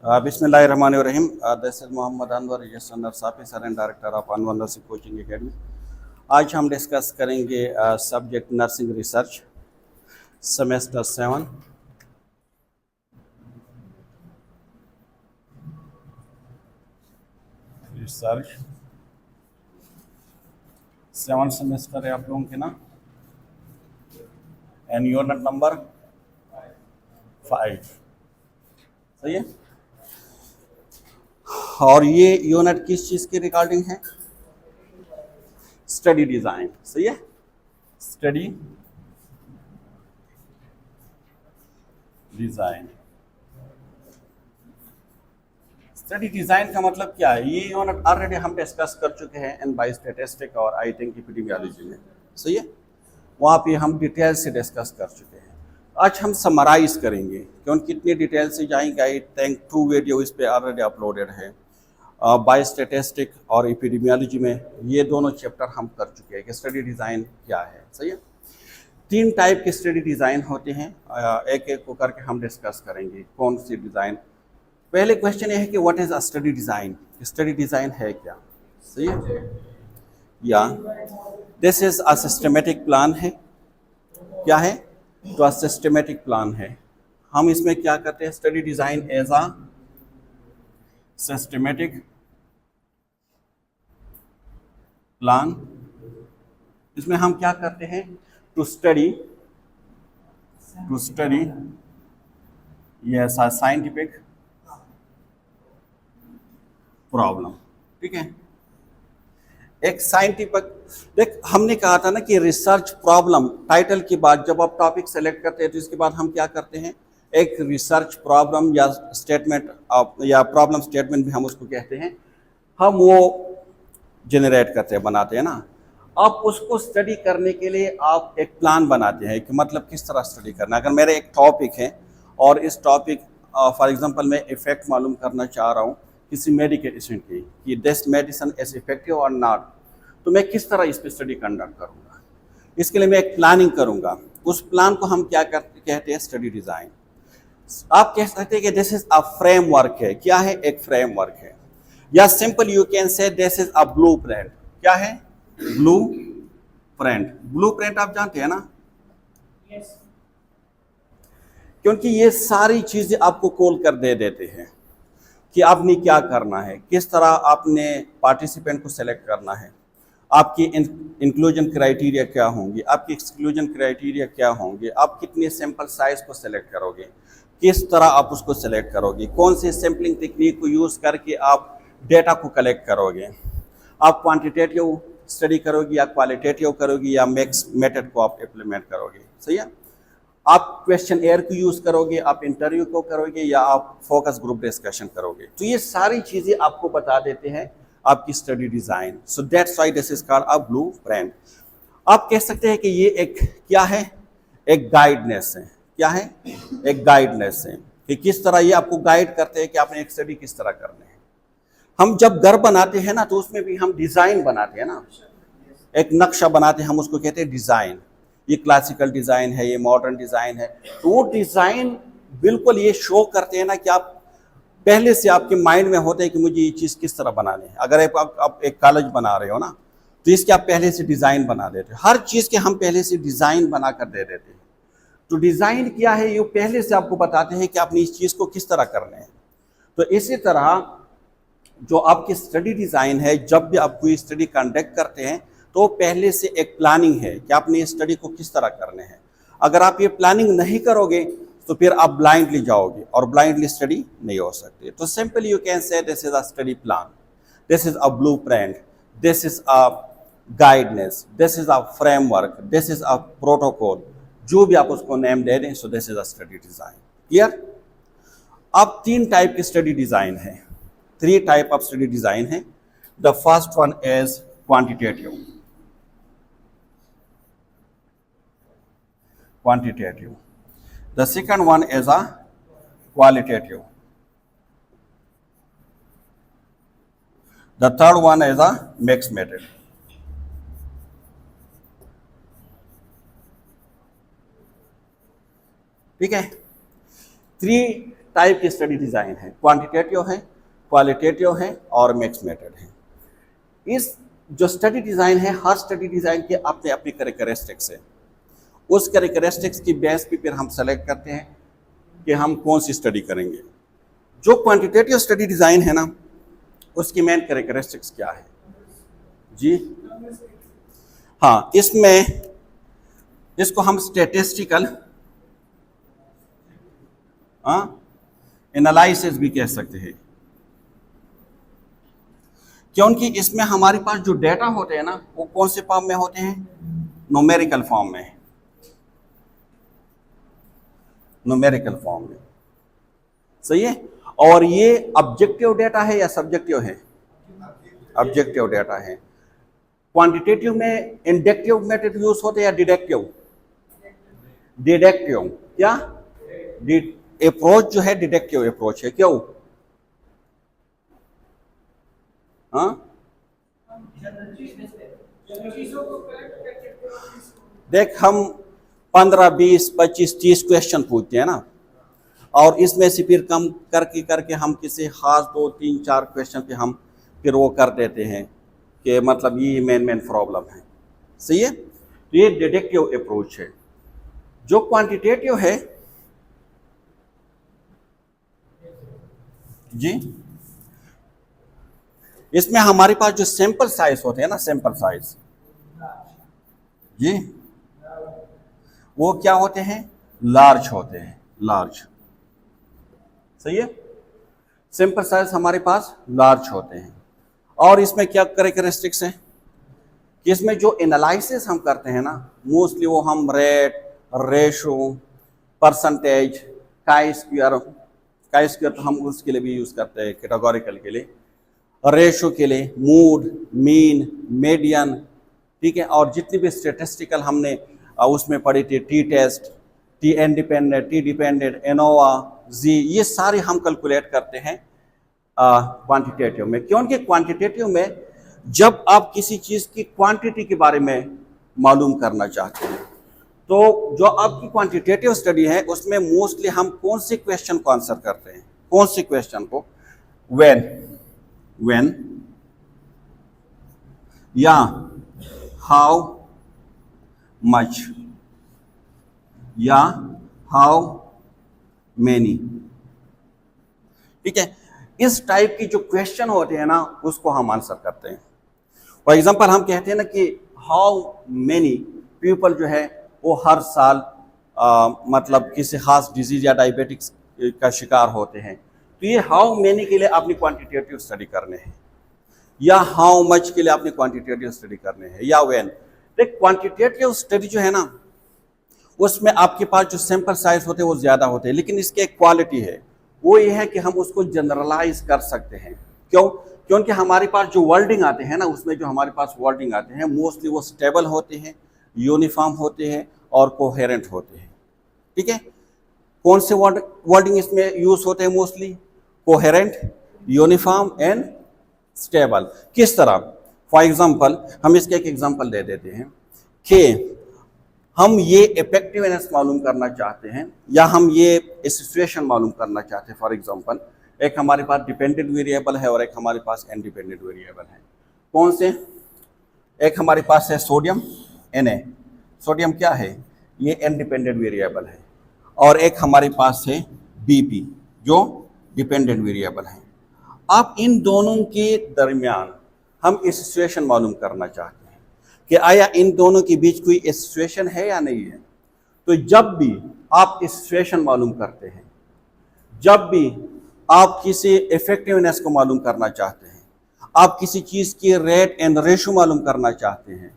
Bismillahirrahmanirrahim. This is Mohammad Anwar, Yasser Safi, sir and director of Anwar nursing coaching academy. आज हम discuss करेंगे subject nursing research semester 7। Research 7 semester है आप लोगों के ना, एंड यूनिट नंबर 5, सही है। और ये यूनिट किस चीज़ की रिगार्डिंग है? स्टडी डिज़ाइन, सही है। स्टडी डिज़ाइन, स्टडी डिज़ाइन का मतलब क्या है? ये यूनिट ऑलरेडी हम डिस्कस कर चुके हैं इन बायोस्टैटिस्टिक्स और आई थिंक एपिडेमियोलॉजी में, सही है। वहाँ पे हम डिटेल से डिस्कस कर चुके हैं। आज हम समराइज करेंगे क्योंकि कितनी डिटेल से जाएंगे। आई थिंक 2 वीडियो इस पे ऑलरेडी अपलोडेड है। बायोस्टैटिस्टिक और एपिडेमियोलॉजी में ये दोनों चैप्टर हम कर चुके हैं कि स्टडी डिज़ाइन क्या है, सही है। 3 टाइप के स्टडी डिज़ाइन होते हैं, एक एक को करके हम डिस्कस करेंगे कौन सी डिज़ाइन। पहले क्वेश्चन ये है कि what is a study design? Study design है क्या, सही है। या this is a systematic plan है, क्या है? तो अ सिस्टमेटिक प्लान है। हम इसमें क्या करते हैं? Study design as a systematic plan. इसमें हम क्या करते हैं? To study yes a scientific problem, ठीक है। एक साइंटिफिक, देख हमने कहा था ना कि रिसर्च प्रॉब्लम टाइटल के बाद जब आप टॉपिक सेलेक्ट करते हैं तो इसके बाद हम क्या करते हैं? एक रिसर्च प्रॉब्लम या स्टेटमेंट या प्रॉब्लम स्टेटमेंट भी हम उसको कहते हैं, हम वो जनरेट करते हैं, बनाते हैं ना। अब उसको स्टडी करने के लिए आप एक प्लान बनाते हैं कि मतलब किस तरह स्टडी करना है। अगर मेरा एक टॉपिक है और इस टॉपिक फॉर एग्जांपल मैं इफेक्ट मालूम करना चाह रहा हूँ किसी मेडिकेशन की कि दिस मेडिसिन इज इफेक्टिव और नॉट, तो मैं किस तरह इस पर स्टडी कंडक्ट करूँगा। इसके लिए मैं एक प्लानिंग करूँगा। उस प्लान को हम क्या कहते हैं? Study design. आप कह सकते हैं कि दिस इज अ फ्रेमवर्क है। क्या है? एक फ्रेमवर्क है। या simple you can say this is a blueprint. क्या है? ब्लूप्रिंट। ब्लूप्रिंट आप जानते हैं ना? yes. क्योंकि ये सारी चीजें आपको खोल कर दे देते हैं कि आपने क्या करना है, किस तरह आपने पार्टिसिपेंट को सेलेक्ट करना है, आपकी इंक्लूजन क्राइटेरिया क्या होंगे, आपकी एक्सक्लूजन क्राइटेरिया क्या होंगे, आप कितने सैंपल साइज को सेलेक्ट करोगे, किस तरह आप उसको सेलेक्ट करोगे, कौन से सैम्पलिंग टेक्निक को यूज़ करके आप डेटा को कलेक्ट करोगे, आप क्वांटिटेटिव स्टडी करोगे या क्वालिटेटिव करोगे या मिक्स मेथड को आप इम्प्लीमेंट करोगे, सही है। आप क्वेश्चन एयर को यूज़ करोगे, आप इंटरव्यू को करोगे या आप फोकस ग्रुप डिस्कशन करोगे। तो ये सारी चीज़ें आपको बता देते हैं आपकी study design. So that's why this is called a blueprint. आप कह सकते हैं कि ये एक क्या है? एक गाइडनेस है। क्या है? एक गाइडनेस है कि किस तरह ये आपको गाइड करते हैं कि आपने एक स्टडी किस तरह करनी है। हम जब घर बनाते हैं ना तो उसमें भी हम डिज़ाइन बनाते हैं ना, एक नक्शा बनाते हैं, हम उसको कहते हैं डिज़ाइन। ये क्लासिकल डिज़ाइन है, ये मॉडर्न डिज़ाइन है। तो वो डिज़ाइन बिल्कुल ये शो करते हैं ना कि आप पहले से आपके माइंड में होते हैं कि मुझे ये चीज़ किस तरह बनानी है। अगर आप एक कॉलेज बना रहे हो ना तो इसके आप पहले से डिज़ाइन बना देते हो। हर चीज़ के हम पहले से डिज़ाइन बना कर दे देते हैं। तो डिज़ाइन क्या है? ये पहले से आपको बताते हैं कि आपने इस चीज़ को किस तरह करना है। तो इसी तरह जो आपकी स्टडी डिज़ाइन है, जब भी आप कोई स्टडी कंडक्ट करते हैं तो पहले से एक प्लानिंग है कि आपने इस स्टडी को किस तरह करने हैं। अगर आप ये प्लानिंग नहीं करोगे तो फिर आप ब्लाइंडली जाओगे और ब्लाइंडली स्टडी नहीं हो सकती। तो simple you can say this is a study plan, this is a blueprint, this is a guidance, this is a framework, this is a protocol, जो भी आप उसको नेम दे दें। So this is a study design. Clear? अब 3 type के study design है, 3 type of study design है। The first one is quantitative. Quantitative. The second one is a qualitative. The third one is a mixed method. ठीक है? 3 type की study design है, quantitative है, qualitative है और मिक्स मेथड है। इस जो स्टडी डिज़ाइन है, हर स्टडी डिज़ाइन के अपने अपनी कैरेक्टरिस्टिक्स है। उस कैरेक्टरिस्टिक्स की बेस पे फिर हम सेलेक्ट करते हैं कि हम कौन सी स्टडी करेंगे। जो क्वांटिटेटिव स्टडी डिज़ाइन है ना, उसकी मेन कैरेक्टरिस्टिक्स क्या है जी? हाँ, इसमें इसको हम स्टैटिस्टिकल एनालिसिस भी कह सकते हैं, क्योंकि इसमें हमारे पास जो डेटा होते हैं ना, वो कौन से फॉर्म में होते हैं? न्यूमेरिकल फॉर्म में, न्यूमेरिकल फॉर्म में। सही है। और ये ऑब्जेक्टिव डेटा है या सब्जेक्टिव है? ऑब्जेक्टिव डेटा है। क्वांटिटेटिव में इंडक्टिव मेथड यूज होते हैं या डिडक्टिव? डिडक्टिव। क्या अप्रोच जो है डिडक्टिव अप्रोच है, क्यों? हाँ, देख हम 15, 20, 25, 30 क्वेश्चन पूछते हैं ना, और इसमें से फिर कम करके करके हम किसी खास 2, 3, 4 क्वेश्चन पे हम फिर वो कर देते हैं कि मतलब ये मेन प्रॉब्लम है। सही है। तो ये डिडक्टिव अप्रोच है। जो क्वांटिटेटिव है जी, इसमें हमारे पास जो सैंपल साइज होते हैं ना, सैंपल साइज जी, वो क्या होते हैं? लार्ज होते हैं, लार्ज। सही है। सैंपल साइज हमारे पास लार्ज होते हैं। और इसमें क्या कैरेक्टरिस्टिक्स है कि इसमें जो एनालिसिस हम करते हैं ना, मोस्टली वो हम rate, ratio, percentage, chi square तो हम उसके लिए भी यूज करते हैं, कैटेगोरिकल के लिए, रेशो के लिए, मूड, मीन, मीडियन, ठीक है। और जितनी भी स्टेटिस्टिकल हमने उसमें पढ़ी थी, T test, T independent, T dependent, ANOVA, जी, ये सारे हम कैलकुलेट करते हैं क्वांटिटेटिव में। क्योंकि क्वांटिटेटिव में जब आप किसी चीज़ की क्वांटिटी के बारे में मालूम करना चाहते हैं, तो जो आपकी क्वांटिटेटिव स्टडी है उसमें मोस्टली हम कौन से क्वेश्चन को आंसर करते हैं? कौन से क्वेश्चन को? व्हेन या हाउ मच या हाउ मेनी। ठीक है। इस टाइप की जो क्वेश्चन होते हैं ना, उसको हम आंसर करते हैं। फॉर एग्जांपल हम कहते हैं ना कि हाउ मेनी पीपल जो है वो हर साल मतलब किसी खास डिजीज या डायबिटिक्स का शिकार होते हैं, तो ये हाउ मेनी के लिए आपने क्वांटिटेटिव स्टडी करने हैं, या हाउ मच के लिए आपने क्वांटिटेटिव स्टडी करने हैं, या व्हेन। देख, क्वांटिटेटिव स्टडी जो है ना, उसमें आपके पास जो सैंपल साइज होते हैं वो ज़्यादा होते हैं, लेकिन इसकी एक क्वालिटी है, वो ये है कि हम उसको जनरलाइज कर सकते हैं। क्यों? क्योंकि हमारे पास जो वर्डिंग आते हैं ना, उसमें जो हमारे पास वर्डिंग आते हैं मोस्टली वो स्टेबल होते हैं, यूनिफॉर्म होते हैं और कोहेरेंट होते हैं। ठीक है। कौन से वर्डिंग इसमें यूज होते हैं? Mostly coherent, uniform and stable. किस तरह? फॉर एग्जांपल हम इसका एक एग्जांपल दे देते हैं कि हम ये इफेक्टिवनेस मालूम करना चाहते हैं, या हम ये सिचुएशन मालूम करना चाहते हैं। फॉर एग्जांपल एक हमारे पास डिपेंडेंट वेरिएबल है और एक हमारे पास इंडिपेंडेंट वेरिएबल है। कौन से? एक हमारे पास है सोडियम, Na। सोडियम क्या है? ये इंडिपेंडेंट वेरिएबल है। और एक हमारे पास है Bp जो डिपेंडेंट वेरिएबल है। आप इन दोनों के दरमियान हम इस सिचुएशन मालूम करना चाहते हैं कि आया इन दोनों के बीच कोई सिचुएशन है या नहीं है। तो जब भी आप इस सिचुएशन मालूम करते हैं, जब भी आप किसी इफेक्टिवनेस को मालूम करना चाहते हैं, आप किसी चीज़ की रेट एंड रेशो मालूम करना चाहते हैं,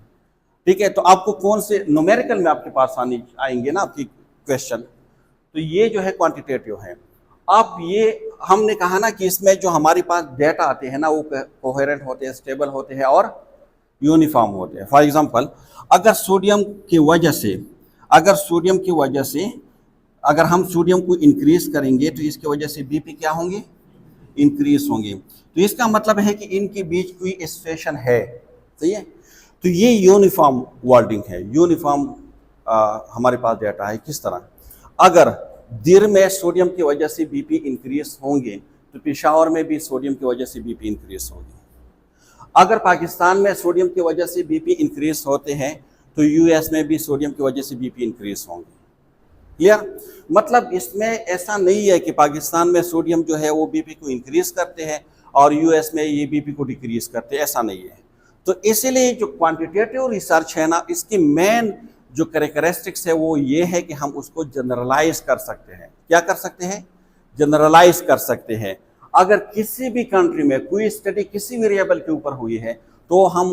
ठीक है, तो आपको कौन से न्यूमेरिकल में आपके पास आएंगे ना आपकी क्वेश्चन, तो ये जो है क्वांटिटेटिव है। आप ये हमने कहा ना कि इसमें जो हमारे पास डेटा आते हैं ना, वो कोहेरेंट होते हैं, स्टेबल होते हैं और यूनिफॉर्म होते हैं। फॉर एग्जांपल अगर सोडियम की वजह से अगर हम सोडियम को इंक्रीज करेंगे तो इसकी वजह से बीपी क्या होंगे? इंक्रीज होंगे। तो इसका मतलब है कि इनके बीच कोई एसोसिएशन है। सही है। तो ये यूनिफॉर्म वर्डिंग है, यूनिफॉर्म हमारे पास डेटा है। किस तरह? अगर दिर में सोडियम की वजह से बीपी इंक्रीज होंगे तो पेशावर में भी सोडियम की वजह से बीपी इंक्रीज होगी। अगर पाकिस्तान में सोडियम की वजह से बीपी इंक्रीज होते हैं तो यूएस में भी सोडियम की वजह से बीपी इंक्रीज होंगे। क्लियर? मतलब इसमें ऐसा नहीं है कि पाकिस्तान में सोडियम जो है वो बीपी को इंक्रीज करते हैं और यूएस में ये बीपी को डिक्रीज करते हैं, ऐसा नहीं है। तो इसीलिए जो क्वांटिटेटिव रिसर्च है ना, इसकी मेन जो कैरेक्टरिस्टिक्स है वो ये है कि हम उसको जनरलाइज कर सकते हैं। क्या कर सकते हैं? जनरलाइज कर सकते हैं। अगर किसी भी कंट्री में कोई स्टडी किसी वेरिएबल के ऊपर हुई है तो हम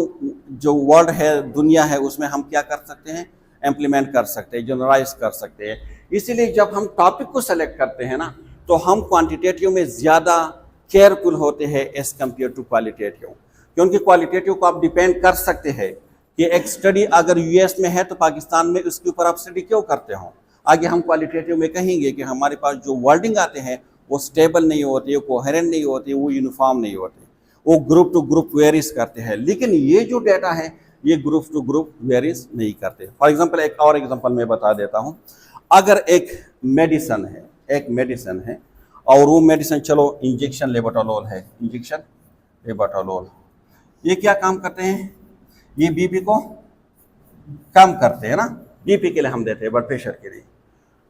जो वर्ल्ड है, दुनिया है, उसमें हम क्या कर सकते हैं? इम्प्लीमेंट कर सकते हैं, जनरलाइज कर सकते हैं। इसीलिए जब हम टॉपिक को सेलेक्ट करते हैं ना तो हम क्वांटिटेटिव में ज़्यादा केयरफुल होते हैं एज कम्पेयर टू क्वालिटेटिव, क्योंकि क्वालिटेटिव को आप डिपेंड कर सकते हैं कि एक स्टडी अगर यूएस में है तो पाकिस्तान में उसके ऊपर आप स्टडी क्यों करते हो। आगे हम क्वालिटेटिव में कहेंगे कि हमारे पास जो वर्डिंग आते हैं वो स्टेबल नहीं होते, वो कोहेरेंट नहीं होते, वो यूनिफॉर्म नहीं होते, वो ग्रुप टू ग्रुप वेरीज करते हैं। लेकिन ये जो डेटा है ये ग्रुप टू ग्रुप वेरीज नहीं करते। फॉर एग्जांपल एक और एग्जांपल मैं बता देता हूँ। अगर एक मेडिसिन है और वो मेडिसिन, चलो इंजेक्शन लेबोटालोल है, इंजेक्शन लेबोटालोल, ये क्या काम करते हैं? ये बीपी को कम करते हैं ना, बीपी के लिए हम देते हैं, ब्लड प्रेशर के लिए।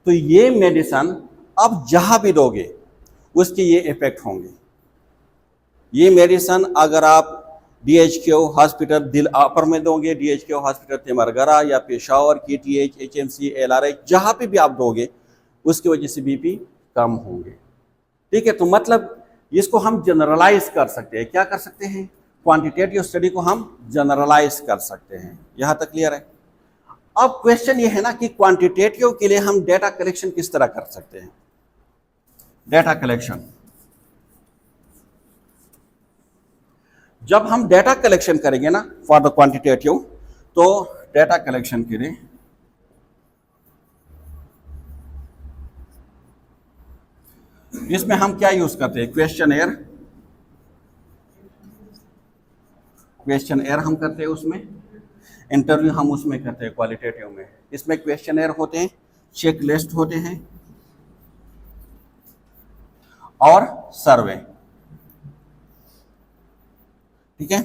तो ये मेडिसिन अब जहाँ भी दोगे उसके ये इफेक्ट होंगे। ये मेडिसिन अगर आप DHQ हॉस्पिटल दिल अपर में दोगे, DHQ हॉस्पिटल तिमरगरा या पेशावर, KTH, HMC, LRI, जहाँ पे भी आप दोगे उसकी वजह से बीपी कम होंगे। ठीक है? तो मतलब इसको हम जनरलाइज कर सकते हैं। क्या कर सकते हैं? क्वांटिटेटिव स्टडी को हम जनरलाइज कर सकते हैं। यहाँ तक क्लियर है? अब क्वेश्चन ये है ना कि क्वांटिटेटिव के लिए हम डेटा कलेक्शन किस तरह कर सकते हैं? डेटा कलेक्शन, जब हम डेटा कलेक्शन करेंगे ना फॉर द क्वांटिटेटिव, तो डेटा कलेक्शन के लिए इसमें हम क्या यूज करते हैं? क्वेश्चन एयर हम करते हैं, उसमें इंटरव्यू हम उसमें करते हैं क्वालिटेटिव में। इसमें क्वेश्चन एयर होते हैं, चेक लिस्ट होते हैं और सर्वे। ठीक है?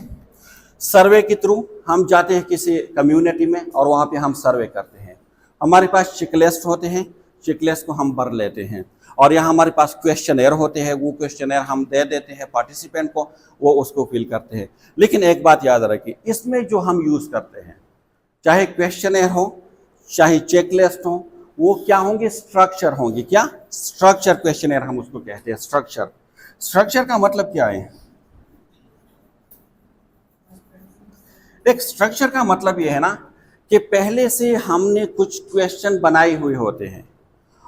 सर्वे के थ्रू हम जाते हैं किसी कम्युनिटी में और वहां पे हम सर्वे करते हैं। हमारे पास चेकलिस्ट होते हैं, चेकलिस्ट को हम भर लेते हैं और यहाँ हमारे पास क्वेश्चनर होते हैं, वो क्वेश्चनर हम दे देते हैं पार्टिसिपेंट को, वो उसको फिल करते हैं। लेकिन एक बात याद रखिए, इसमें जो हम यूज़ करते हैं, चाहे क्वेश्चनर हो चाहे चेकलिस्ट हो, वो क्या होंगे? स्ट्रक्चर होंगे। क्या? स्ट्रक्चर क्वेश्चनर हम उसको कहते हैं। स्ट्रक्चर का मतलब क्या है? एक स्ट्रक्चर का मतलब ये है ना कि पहले से हमने कुछ क्वेश्चन बनाए हुए होते हैं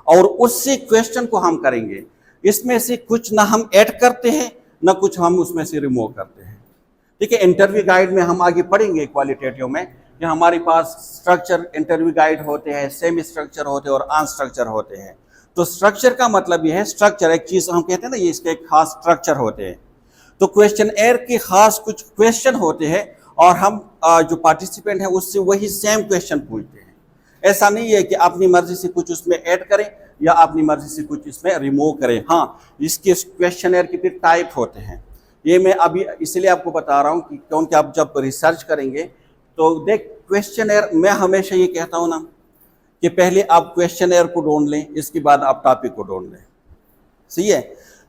और उससे क्वेश्चन को हम करेंगे। इसमें से कुछ ना हम ऐड करते हैं ना कुछ हम उसमें से रिमूव करते हैं। ठीक है? इंटरव्यू गाइड में हम आगे पढ़ेंगे क्वालिटेटिव में कि हमारे पास स्ट्रक्चर इंटरव्यू गाइड होते हैं, सेमी स्ट्रक्चर होते हैं और अनस्ट्रक्चर होते हैं। तो स्ट्रक्चर का मतलब ये है, स्ट्रक्चर एक चीज हम कहते हैं ना, ये इसके एक खास स्ट्रक्चर होते हैं। तो क्वेश्चन एयर के खास कुछ क्वेश्चन होते हैं और हम जो पार्टिसिपेंट है उससे वही सेम क्वेश्चन पूछते हैं। ऐसा नहीं है कि अपनी मर्जी से कुछ उसमें ऐड करें या अपनी मर्जी से कुछ इसमें रिमूव करें। हाँ, इसके क्वेश्चनर के फिर टाइप होते हैं। ये मैं अभी इसलिए आपको बता रहा हूँ कि क्योंकि आप जब रिसर्च करेंगे तो देख, क्वेश्चनर मैं हमेशा ये कहता हूँ ना कि पहले आप क्वेश्चनर को ढूंढ लें, इसके बाद आप टॉपिक को ढूंढ लें। सही है?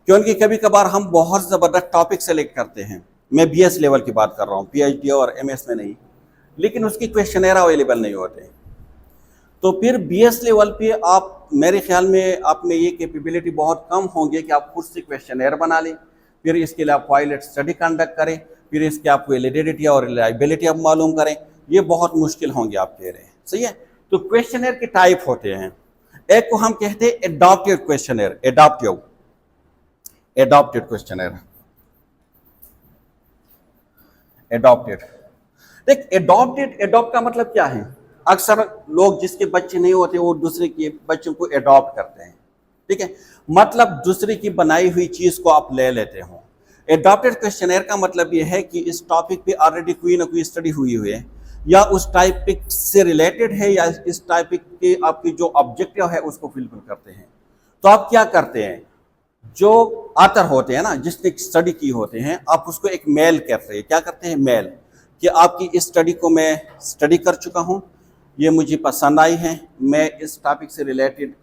क्योंकि कभी कभार हम बहुत ज़बरदस्त टॉपिक सेलेक्ट करते हैं। मैं BS लेवल की बात कर रहा हूँ, PhD और MS में नहीं, लेकिन उसकी क्वेश्चनर अवेलेबल नहीं होते। तो फिर BS लेवल पे आप, मेरे ख्याल में आप में ये कैपेबिलिटी बहुत कम होंगे कि आप खुद से क्वेश्चनर बना लें, फिर इसके लिए आप पायलट स्टडी कंडक्ट करें, फिर इसके आप वैलिडिटी और रिलायबिलिटी आप मालूम करें। ये बहुत मुश्किल होंगे आप कह रहे हैं। सही है? तो क्वेश्चनर के टाइप होते हैं। एक को हम कहते हैं adopted questionnaire, adopted questionnaire, adopted. देख, एडॉप्ट का मतलब क्या है? अक्सर लोग जिसके बच्चे नहीं होते वो दूसरे के बच्चों को एडॉप्ट करते हैं। ठीक है? मतलब दूसरे की बनाई हुई चीज को आप ले लेते हो। एडॉप्टेड क्वेश्चनर का मतलब ये है कि इस टॉपिक पे ऑलरेडी कोई ना कोई स्टडी हुई है या उस टॉपिक से रिलेटेड है या इस टॉपिक के आपकी जो ऑब्जेक्टिव है उसको फुलफिल करते हैं। तो आप क्या करते हैं, जो ऑथर होते हैं ना, जिसने स्टडी की होते हैं, आप उसको एक मेल करते हैं। क्या करते हैं, मेल, कि आपकी इस स्टडी को मैं स्टडी कर चुका हूँ, ये मुझे पसंद आई है, मैं इस टॉपिक से रिलेटेड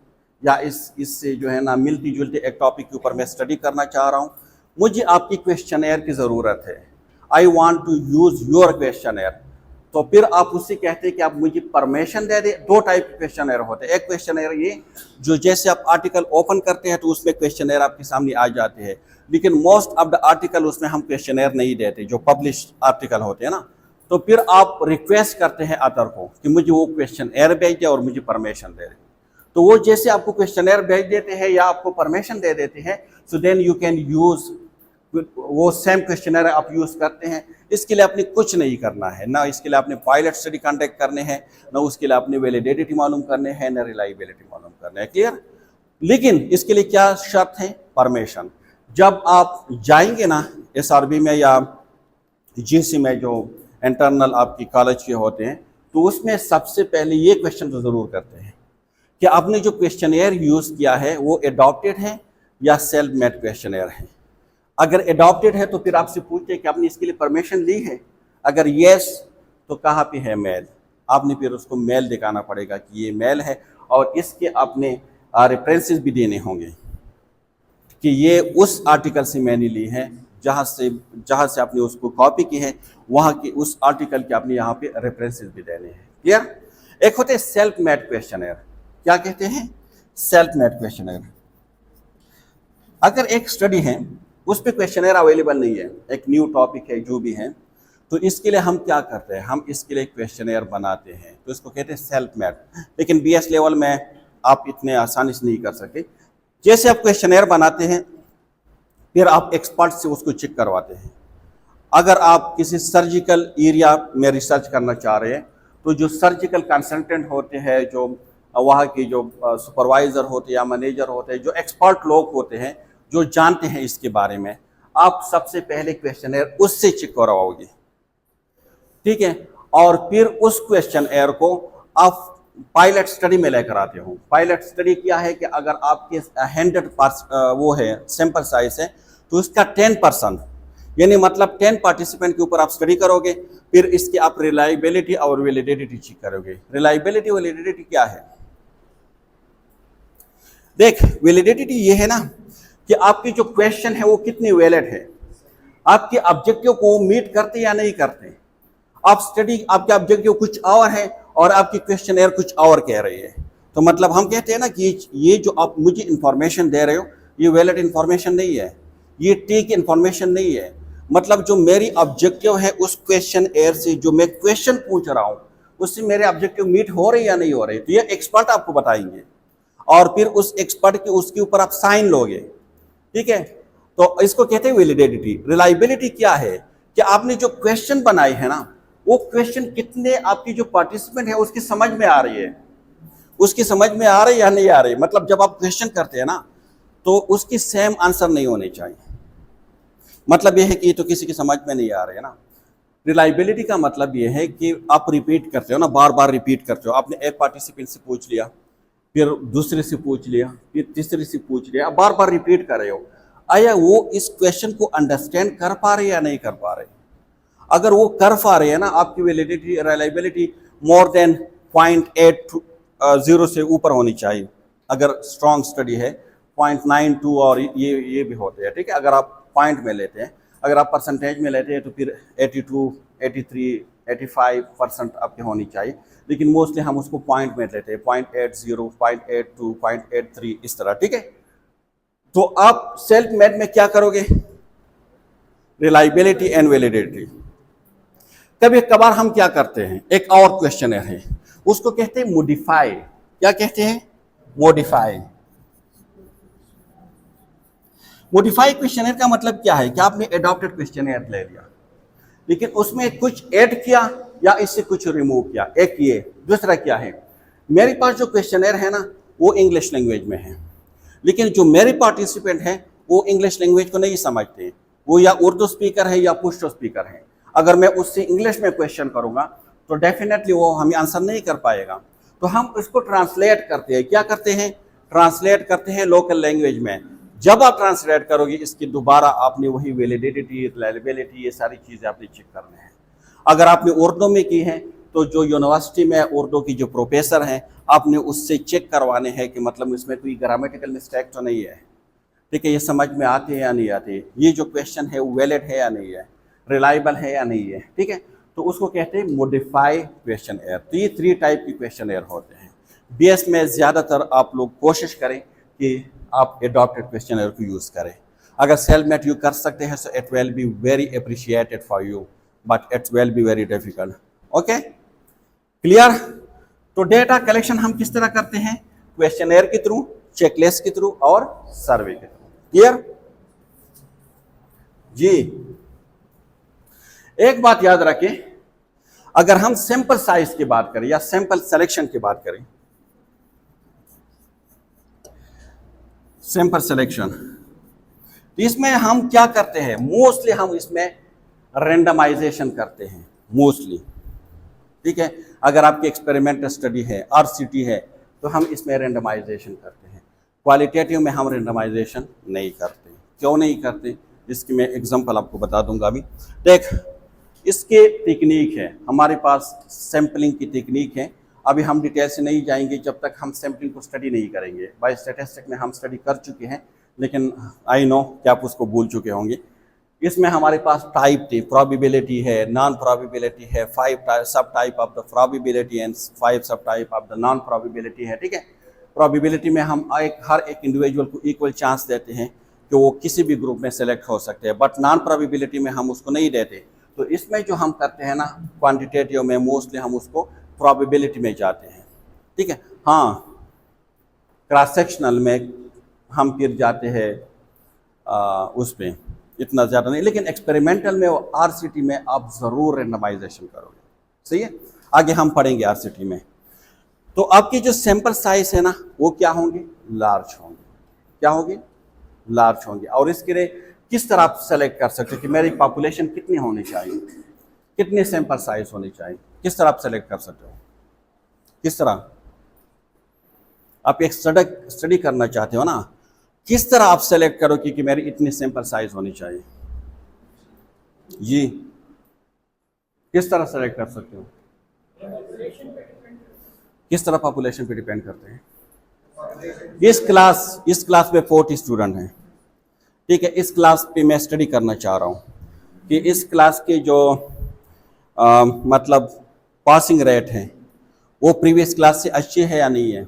या इससे जो है ना मिलती जुलती एक टॉपिक के ऊपर मैं स्टडी करना चाह रहा हूँ, मुझे आपकी क्वेश्चनेयर की ज़रूरत है, I want to use your questionnaire. तो फिर आप उससे कहते हैं कि आप मुझे परमिशन दे दें। दो टाइप के क्वेश्चनेयर होते हैं। एक क्वेश्चनेयर ये जो जैसे आप आर्टिकल ओपन करते हैं तो उसमें क्वेश्चनेयर आपके सामने आ जाते हैं, लेकिन मोस्ट ऑफ द आर्टिकल उसमें हम क्वेश्चनेयर नहीं देते, जो पब्लिश आर्टिकल होते हैं ना। तो फिर आप रिक्वेस्ट करते हैं अदर को कि मुझे वो क्वेश्चनेयर भेज दे और मुझे परमिशन दे दे। तो वो जैसे आपको क्वेश्चनेयर भेज देते हैं या आपको परमिशन दे देते हैं, so then you can use वो सेम क्वेश्चनर आप यूज़ करते हैं। इसके लिए आपने कुछ नहीं करना है, ना इसके लिए आपने पायलट स्टडी कंडक्ट करने हैं, ना उसके लिए आपने वैलिडिटी मालूम करने हैं, ना रिलायबिलिटी मालूम करने हैं। क्लियर? लेकिन इसके लिए क्या शर्त है, परमिशन। जब आप जाएंगे ना SRB में या GC में, जो इंटरनल आपकी कॉलेज के होते हैं, तो उसमें सबसे पहले ये क्वेश्चन तो ज़रूर करते हैं कि आपने जो क्वेश्चनेयर यूज़ किया है वो अडॉप्टेड है या सेल्फ मेड क्वेश्चनेयर है। अगर अडॉप्टेड है तो फिर आपसे पूछते हैं कि आपने इसके लिए परमिशन ली है। अगर येस तो कहाँ पे है मेल, आपने फिर उसको मेल दिखाना पड़ेगा कि ये मेल है, और इसके आपने रेफरेंसेस भी देने होंगे कि ये उस आर्टिकल से मैंने ली है, जहाँ से आपने उसको कॉपी की है, वहाँ की उस आर्टिकल के आपने यहाँ पे रेफरेंसेस भी देने हैं। क्लियर? एक होते हैं सेल्फ मेड क्वेश्चनेयर। क्या कहते हैं, सेल्फ मेड क्वेश्चनेयर। अगर एक स्टडी है उस पर क्वेश्चनेयर अवेलेबल नहीं है, एक न्यू टॉपिक है जो भी है, तो इसके लिए हम क्या करते हैं, हम इसके लिए क्वेश्चनेयर बनाते हैं, तो इसको कहते हैं सेल्फ मेड। लेकिन BS लेवल में आप इतने आसानी से नहीं कर सकते। जैसे आप क्वेश्चनेयर बनाते हैं, फिर आप एक्सपर्ट से उसको चेक करवाते हैं। अगर आप किसी सर्जिकल एरिया में रिसर्च करना चाह रहे हैं, तो जो सर्जिकल कंसल्टेंट होते हैं, जो वहाँ की जो सुपरवाइज़र होते हैं या मैनेजर होते हैं, जो एक्सपर्ट लोग होते हैं, जो जानते हैं इसके बारे में, आप सबसे पहले क्वेश्चनेयर उससे चेक करवाओगे। ठीक है? और फिर उस क्वेश्चनेयर को आप पायलट स्टडी में लेकर आते हो। पायलट स्टडी क्या है कि अगर आपके 100 वो है सैंपल साइज है, तो उसका 10%, यानी मतलब 10 पार्टिसिपेंट के ऊपर आप स्टडी करोगे, फिर इसकी आप रिलायबिलिटी और वैलिडिटी चेक करोगे। रिलायबिलिटी वैलिडिटी क्या है, देख, वैलिडिटी ये है ना कि आपकी जो क्वेश्चन है वो कितनी वैलिड है, आपके ऑब्जेक्टिव को मीट करते या नहीं करते। आप स्टडी, आपके ऑब्जेक्टिव कुछ और है और आपकी क्वेश्चनेयर कुछ और कह रही है, तो मतलब हम कहते हैं ना कि ये जो आप मुझे इंफॉर्मेशन दे रहे हो, ये वैलिड इंफॉर्मेशन नहीं है, ये ठीक इंफॉर्मेशन नहीं है। मतलब जो मेरी ऑब्जेक्टिव है उस क्वेश्चनेयर से, जो मैं क्वेश्चन पूछ रहा हूँ, उससे मेरे ऑब्जेक्टिव मीट हो रही या नहीं हो रही, तो ये एक्सपर्ट आपको बताएंगे, और फिर उस एक्सपर्ट के उसके ऊपर आप साइन लोगे। ठीक है? तो इसको कहते हैं वैलिडिटी। रिलायबिलिटी क्या है कि आपने जो क्वेश्चन बनाए है ना, वो क्वेश्चन कितने आपकी जो पार्टिसिपेंट है उसकी समझ में आ रही है, उसकी समझ में आ रही या नहीं आ रही। मतलब जब आप क्वेश्चन करते हैं ना, तो उसकी सेम आंसर नहीं होने चाहिए। मतलब ये है कि ये तो किसी की समझ में नहीं आ रही है ना। रिलायबिलिटी का मतलब ये है कि आप रिपीट करते हो ना, बार बार रिपीट करते हो। आपने एक पार्टिसिपेंट से पूछ लिया, फिर दूसरे से पूछ लिया, फिर तीसरे से पूछ लिया, बार बार रिपीट कर रहे हो, आया वो इस क्वेश्चन को अंडरस्टैंड कर पा रहे या नहीं कर पा रहे। अगर वो कर पा रहे हैं ना, आपकी वैलिडिटी रिलायबिलिटी मोर देन 0.80 से ऊपर होनी चाहिए। अगर स्ट्रॉन्ग स्टडी है 0.92 और ये भी होते हैं। ठीक है? अगर आप पॉइंट में लेते हैं, अगर आप परसेंटेज में लेते हैं तो फिर 82, 83, 85% आपकी होनी चाहिए, लेकिन मोस्टली हम उसको पॉइंट में लेते हैं, 0.80, 0.82, 0.83 इस तरह। ठीक है? तो आप सेल्फ मेड में क्या करोगे, रिलायबिलिटी एंड वैलिडिटी। कभी कभार हम क्या करते हैं, एक और क्वेश्चनर है, उसको कहते हैं मॉडिफाई। क्या कहते हैं, मॉडिफाई। मॉडिफाई क्वेश्चनर का मतलब क्या है कि आपने एडॉप्टेड क्वेश्चनर ले लिया, लेकिन उसमें कुछ ऐड किया या इससे कुछ रिमूव किया। एक ये, दूसरा क्या है, मेरे पास जो क्वेश्चनर है ना वो इंग्लिश लैंग्वेज में है, लेकिन जो मेरे पार्टिसिपेंट हैं वो इंग्लिश लैंग्वेज को नहीं समझते, वो या उर्दू स्पीकर है या पुश्तो स्पीकर है। अगर मैं उससे इंग्लिश में क्वेश्चन करूंगा तो डेफिनेटली वो हमें आंसर नहीं कर पाएगा। तो हम इसको ट्रांसलेट करते हैं। क्या करते हैं, ट्रांसलेट करते हैं लोकल लैंग्वेज में। जब आप ट्रांसलेट करोगे इसकी दोबारा आपने वही वैलिडिटी, रिलायबिलिटी, ये सारी चीज़ें आपने चेक करने हैं। अगर आपने उर्दू में की है तो जो यूनिवर्सिटी में उर्दू की जो प्रोफेसर हैं आपने उससे चेक करवाने हैं कि मतलब इसमें कोई ग्रामेटिकल मिस्टेक तो नहीं है, ठीक है, ये समझ में आते हैं या नहीं आते, ये जो क्वेश्चन है वो वैलिड है या नहीं है, रिलायबल है या नहीं है, ठीक है। तो उसको कहते हैं मॉडिफाई क्वेश्चन एयर। तो ये 3 टाइप की क्वेश्चन एयर होते हैं। बीएस में ज़्यादातर आप लोग कोशिश करें कि आप एडॉप्टेड क्वेश्चन एयर को यूज़ करें। अगर सेल्फ मेड यूज कर सकते हैं so it will be very appreciated for you, but it will be very difficult. Okay, clear. तो डेटा कलेक्शन हम किस तरह करते हैं? क्वेश्चनेयर के थ्रू, चेकलिस्ट के थ्रू और सर्वे के थ्रू। क्लियर जी। एक बात याद रखें, अगर हम सैंपल साइज की बात करें या सैंपल सिलेक्शन की बात करें, सैंपल सिलेक्शन, तो इसमें हम क्या करते हैं? मोस्टली हम इसमें रेंडमाइजेशन करते हैं मोस्टली, ठीक है। अगर आपकी एक्सपेरिमेंटल स्टडी है, आरसीटी है, तो हम इसमें रेंडमाइजेशन करते हैं। क्वालिटेटिव में हम रेंडमाइजेशन नहीं करते। क्यों नहीं करते? इसकी मैं एग्जांपल आपको बता दूंगा अभी। देख, इसके टेक्निक है, हमारे पास सैम्पलिंग की टेक्निक है। अभी हम डिटेल से नहीं जाएंगे जब तक हम सैम्पलिंग को स्टडी नहीं करेंगे। बाय स्टैटिस्टिक में हम स्टडी कर चुके हैं, लेकिन आई नो कि आप उसको भूल चुके होंगे। इसमें हमारे पास टाइप थी, प्रोबेबिलिटी है, नॉन प्रोबेबिलिटी है, 5 सब type of the probability and 5 सब type of the non probability है, ठीक है। प्रोबेबिलिटी में हम हर एक इंडिविजुअल को इक्वल चांस देते हैं कि वो किसी भी ग्रुप में सेलेक्ट हो सकते हैं, बट नॉन प्रोबेबिलिटी में हम उसको नहीं देते। तो इसमें जो हम करते हैं ना, क्वान्टिटेटिव में मोस्टली हम उसको प्रोबेबिलिटी में जाते हैं, ठीक है। हाँ, क्रॉस सेक्शनल में हम फिर जाते हैं उस पर इतना ज़्यादा नहीं, लेकिन एक्सपेरिमेंटल में और आरसीटी में आप ज़रूर रेंडमाइजेशन करोगे, सही है। आगे हम पढ़ेंगे आरसीटी में। तो आपकी जो सैंपल साइज है ना, वो क्या होंगे? लार्ज होंगे। क्या होंगे? लार्ज होंगे। और इसके लिए किस तरह आप सेलेक्ट कर सकते हो कि मेरी पॉपुलेशन कितनी होनी चाहिए, कितने सैंपल साइज होनी चाहिए, किस तरह आप सेलेक्ट कर सकते हो? किस तरह आप एक स्टडी करना चाहते हो ना, किस तरह आप सेलेक्ट करो कि मेरी इतनी सैंपल साइज होनी चाहिए? जी, किस तरह सेलेक्ट कर सकते हो? किस तरह पॉपुलेशन पे डिपेंड करते हैं? इस क्लास में 40 स्टूडेंट हैं, ठीक है। इस क्लास पे मैं स्टडी करना चाह रहा हूँ कि इस क्लास के जो मतलब पासिंग रेट है वो प्रीवियस क्लास से अच्छी है या नहीं है।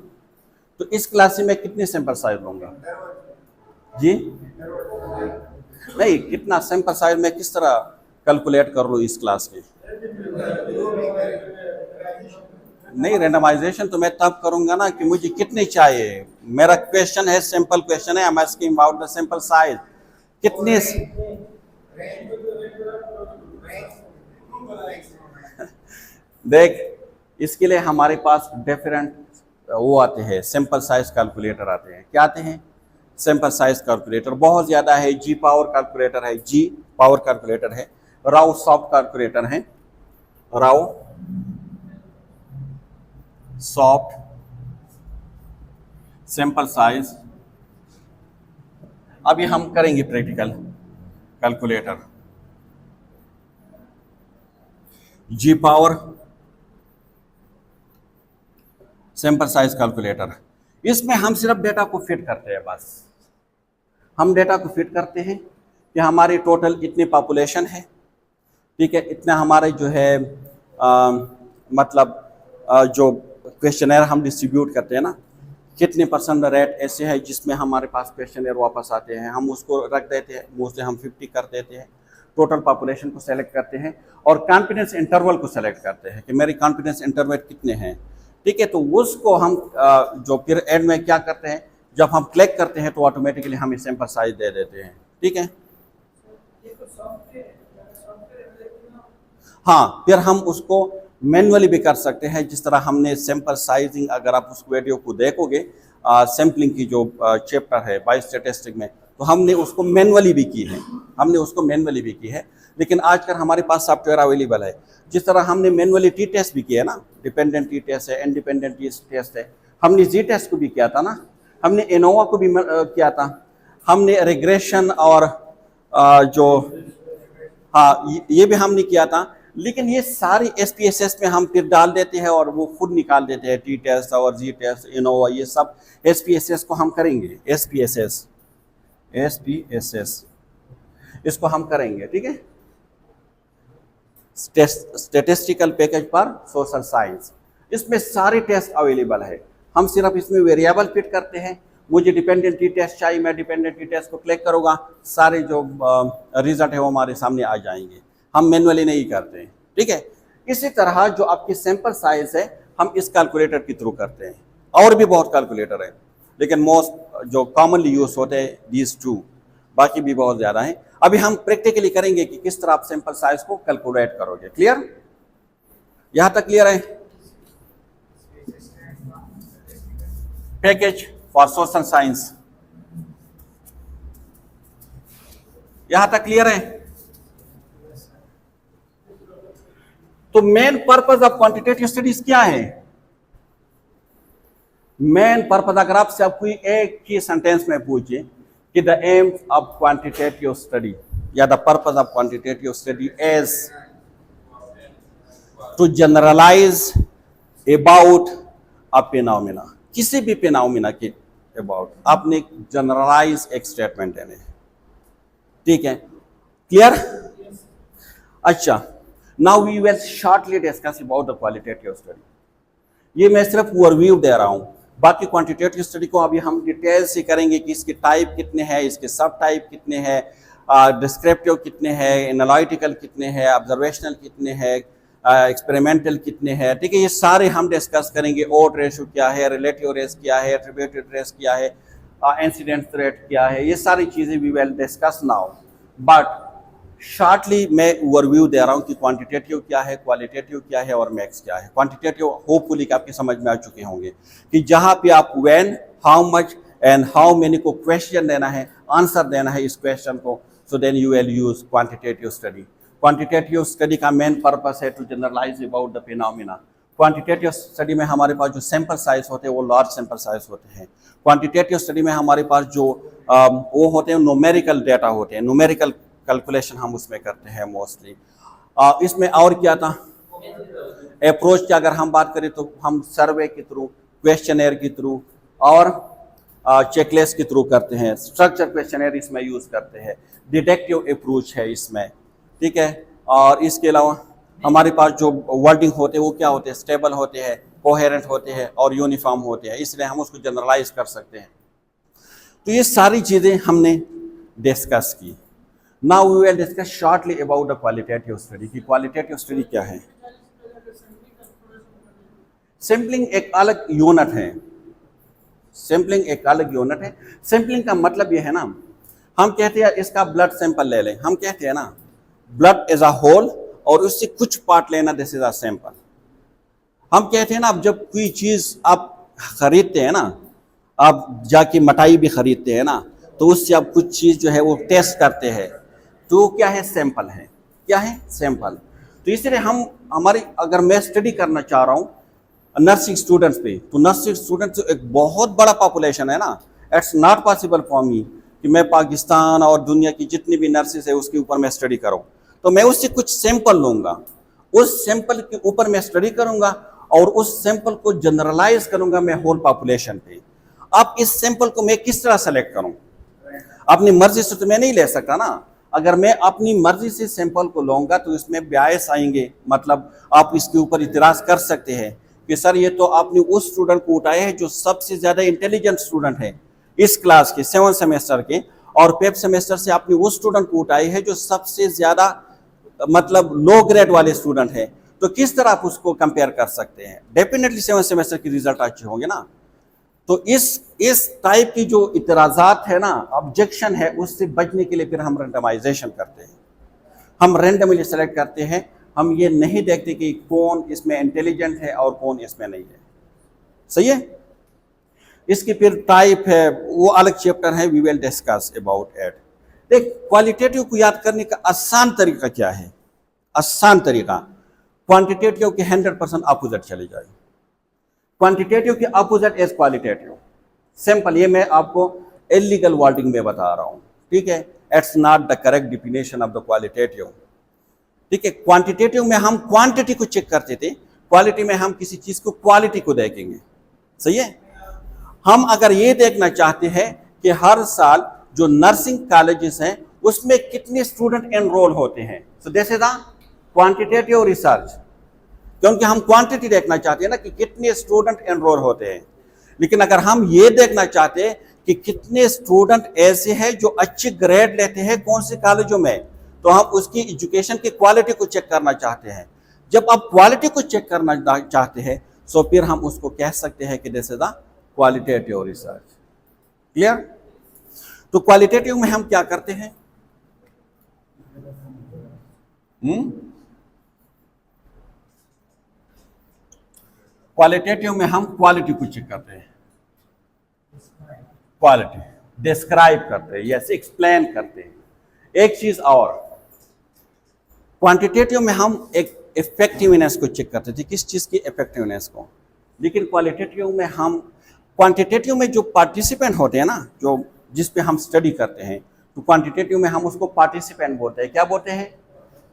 तो इस क्लास से मैं कितने सैंपल साइज लूँगा? जी नहीं, कितना सैंपल साइज मैं किस तरह कैलकुलेट कर लूँ इस क्लास के? नहीं, रेंडमाइजेशन तो मैं तब करूंगा ना कि मुझे कितने चाहिए। मेरा क्वेश्चन है, सिंपल क्वेश्चन है, I am asking about the simple size. कितने देख, इसके लिए हमारे पास डिफरेंट वो आते हैं, सिंपल साइज कैलकुलेटर आते हैं। क्या आते हैं? सिंपल साइज कैलकुलेटर बहुत ज़्यादा है। जी पावर कैलकुलेटर है, जी पावर कैलकुलेटर है, राव सॉफ्ट कैलकुलेटर है, राव सॉफ्ट सिंपल साइज। अभी हम करेंगे प्रैक्टिकल कैलकुलेटर। जी पावर सिंपल साइज कैलकुलेटर, इसमें हम सिर्फ डेटा को फिट करते हैं। बस हम डेटा को फिट करते हैं कि हमारी टोटल इतनी पॉपुलेशन है, ठीक है, इतना हमारे जो है जो क्वेश्चनर हम डिस्ट्रीब्यूट करते हैं ना, कितने % रेट ऐसे है जिसमें हमारे पास क्वेश्चनर वापस आते हैं, हम उसको रख देते हैं। मोस्टली हम 50 कर देते हैं। टोटल पॉपुलेशन को सेलेक्ट करते हैं और कॉन्फिडेंस इंटरवल को सेलेक्ट करते हैं कि मेरी कॉन्फिडेंस इंटरवल कितने हैं, ठीक है। तो उसको हम जो फिर एंड में क्या करते हैं, जब हम क्लिक करते हैं तो ऑटोमेटिकली हमें सैंपल साइज दे देते हैं, ठीक है। हाँ, फिर हम उसको मैनुअली भी कर सकते हैं, जिस तरह हमने सैंपल साइजिंग, अगर आप उस वीडियो को देखोगे सैम्पलिंग की जो चैप्टर है बायोस्टैटिस्टिक्स में, तो हमने उसको मैनुअली भी की है, लेकिन आजकल हमारे पास सॉफ्टवेयर अवेलेबल है। जिस तरह हमने मैनुअली टी टेस्ट भी किया है ना, डिपेंडेंट टी टेस्ट है, इंडिपेंडेंट टी टेस्ट है, हमने जी टेस्ट को भी किया था ना, हमने एनोवा को भी किया था, हमने रिग्रेशन और जो हाँ ये भी हमने किया था। लेकिन ये सारी एसपीएसएस में हम फिर डाल देते हैं और वो खुद निकाल देते हैं, टी टेस्ट और जी टेस्ट, इनोवा, ये सब एसपीएसएस को हम करेंगे। एसपीएसएस इसको हम करेंगे, ठीक है। Statistical package for social science, इसमें सारे टेस्ट अवेलेबल है। हम सिर्फ इसमें वेरिएबल फिट करते हैं। मुझे डिपेंडेंट टी टेस्ट चाहिए, मैं डिपेंडेंट टी टेस्ट को क्लिक करूँगा, सारे जो रिजल्ट है वो हमारे सामने आ जाएंगे। हम मैनुअली नहीं करते हैं, ठीक है। इसी तरह जो आपकी सैंपल साइज है हम इस कैलकुलेटर के थ्रू करते हैं। और भी बहुत कैलकुलेटर है, लेकिन मोस्ट जो कॉमनली यूज होते हैं दीज टू, बाकी भी बहुत ज़्यादा हैं। अभी हम प्रैक्टिकली करेंगे कि किस तरह आप सैंपल साइज को कैलकुलेट करोगे। क्लियर? यहाँ तक क्लियर है? पैकेज फॉर सोशल साइंस, यहाँ तक क्लियर है? तो main purpose of quantitative studies क्या है? मेन पर्पस अगर आपसे आप कोई एक ही सेंटेंस में पूछे कि the aim of quantitative study या the purpose of quantitative study is to generalise about a phenomena, किसी भी फिनोमेना के अबाउट आपने जनरलाइज एक स्टेटमेंट देने, ठीक है। क्लियर? अच्छा, now we will shortly discuss about the qualitative study. ये मैं सिर्फ ओवरव्यू दे रहा हूं, बाकी क्वांटिटेटिव स्टडी को अभी हम डिटेल से करेंगे कि इसके टाइप कितने हैं, इसके सब टाइप कितने हैं, डिस्क्रिप्टिव कितने हैं, एनालिटिकल कितने हैं, ऑब्जर्वेशनल कितने हैं, एक्सपेरिमेंटल कितने हैं, ठीक है। ये सारे हम डिस्कस करेंगे। ओड रेशो क्या है, रिलेटिव रेस क्या है, एट्रीब्यूटेड रेस क्या है, इंसिडेंट रेट क्या है, ये सारी चीज़ें we will discuss now. But shortly मैं ओवरव्यू दे रहा हूँ कि क्वांटिटेटिव क्या है, क्वालिटेटिव क्या है और मैक्स क्या है। क्वांटिटेटिव होपफुली आपकी समझ में आ चुके होंगे कि जहाँ पे आप when, how much and how many को क्वेश्चन देना है, आंसर देना है इस क्वेश्चन को, so then you will use quantitative study. Quantitative study का मेन पर्पस है to generalise about the phenomena. Quantitative study में हमारे पास जो सैंपल साइज होते हैं वो लार्ज सैंपल साइज होते हैं। क्वांटिटेटिव स्टडी में हमारे पास जो वो होते हैं न्यूमेरिकल डेटा होते हैं, न्यूमेरिकल कैलकुलेशन हम उसमें करते हैं मोस्टली। इसमें और क्या था अप्रोच की अगर हम बात करें तो हम सर्वे के थ्रू, क्वेश्चनर के थ्रू और चेकलिस्ट के थ्रू करते हैं। स्ट्रक्चर क्वेश्चनर इसमें यूज करते हैं। डिडक्टिव अप्रोच है इसमें, ठीक है। और इसके अलावा हमारे पास जो वर्डिंग होते हैं वो क्या होते हैं, स्टेबल होते हैं, कोहेरेंट होते हैं और यूनिफॉर्म होते हैं, इसलिए हम उसको जनरलाइज कर सकते हैं। तो ये सारी चीज़ें हमने डिस्कस की। Now we will discuss shortly about the qualitative study कि क्वालिटेटिव स्टडी क्या है। सैंपलिंग एक अलग यूनिट है, सैंपलिंग एक अलग यूनिट है। सैंपलिंग का मतलब ये है ना, हम कहते हैं इसका ब्लड सैंपल ले लें, हम कहते हैं ना ब्लड एज अ होल और उससे कुछ पार्ट लेना, दिस इज अ सैंपल। हम कहते हैं ना, अब जब कोई चीज़ आप खरीदते हैं ना, आप जाके मिठाई भी खरीदते हैं ना, तो उससे आप कुछ चीज़ जो है वो टेस्ट करते हैं, तो क्या है, सैंपल है। क्या है, सैंपल। तो इसलिए हम हमारी अगर मैं स्टडी करना चाह रहा हूँ नर्सिंग स्टूडेंट्स पे, तो नर्सिंग स्टूडेंट्स एक बहुत बड़ा पॉपुलेशन है ना, it's not possible for me कि मैं पाकिस्तान और दुनिया की जितनी भी नर्सेस है उसके ऊपर मैं स्टडी करूँ। तो मैं उससे कुछ सैंपल लूँगा, उस सैंपल के ऊपर मैं स्टडी करूँगा और उस सैंपल को जनरलाइज करूँगा मैं होल पॉपुलेशन पे। अब इस सैंपल को मैं किस तरह सेलेक्ट करूँ? अपनी मर्जी से तो मैं नहीं ले सकता ना। अगर मैं अपनी मर्जी से सैंपल को लूँगा तो इसमें बायस आएंगे, मतलब आप इसके ऊपर इतराज़ कर सकते हैं कि सर ये तो आपने उस स्टूडेंट को उठाया है जो सबसे ज़्यादा इंटेलिजेंट स्टूडेंट है इस क्लास के 7 सेमेस्टर के, और 5th सेमेस्टर से आपने उस स्टूडेंट को उठाई है जो सबसे ज़्यादा मतलब लो ग्रेड वाले स्टूडेंट है। तो किस तरह आप उसको कंपेयर कर सकते हैं? डेफिनेटली 7 सेमेस्टर की रिजल्ट अच्छे होंगे ना। तो इस टाइप की जो इतराज़ात है ना, ऑब्जेक्शन है, उससे बचने के लिए फिर हम रेंडमाइजेशन करते हैं। हम रेंडमली सेलेक्ट करते हैं, हम ये नहीं देखते कि कौन इसमें इंटेलिजेंट है और कौन इसमें नहीं है। सही है? इसकी फिर टाइप है, वो अलग चैप्टर है, we will discuss about it. देख, क्वालिटेटिव को याद करने का आसान तरीका क्या है? आसान तरीका, क्वांटिटेटिव के 100% अपोजिट चले जाए। क्वांटिटेटिव के अपोजिट इज क्वालिटेटिव। सिंपल, ये मैं आपको इलीगल वर्डिंग में बता रहा हूँ, ठीक है। It's not the correct definition of the qualitative, ठीक है। क्वांटिटेटिव में हम क्वांटिटी को चेक करते थे, क्वालिटी में हम किसी चीज को क्वालिटी को देखेंगे, सही है। हम अगर ये देखना चाहते हैं कि हर साल जो नर्सिंग कॉलेजेस हैं उसमें कितने स्टूडेंट एनरोल होते हैं, so this is the quantitative research, क्योंकि हम क्वांटिटी देखना चाहते हैं ना कि कितने स्टूडेंट एनरोल होते हैं। लेकिन अगर हम ये देखना चाहते हैं कि कितने स्टूडेंट ऐसे हैं जो अच्छे ग्रेड लेते हैं कौन से कॉलेजों में, तो हम उसकी एजुकेशन की क्वालिटी को चेक करना चाहते हैं। जब आप क्वालिटी को चेक करना चाहते हैं तो फिर हम उसको कह सकते हैं कि this is the qualitative research. Clear? तो क्वालिटेटिव में हम क्या करते हैं? क्वालिटेटिव में हम क्वालिटी को चेक करते हैं, क्वालिटी डिस्क्राइब करते हैं, यस एक्सप्लेन करते हैं। एक चीज और, क्वांटिटेटिव में हम एक इफेक्टिवनेस को चेक करते थे, किस चीज की इफेक्टिवनेस को। लेकिन क्वालिटेटिव में हम, क्वांटिटेटिव में जो पार्टिसिपेंट होते हैं ना, जो जिस पे हम स्टडी करते हैं, तो क्वांटिटेटिव में हम उसको पार्टिसिपेंट बोलते हैं। क्या बोलते हैं?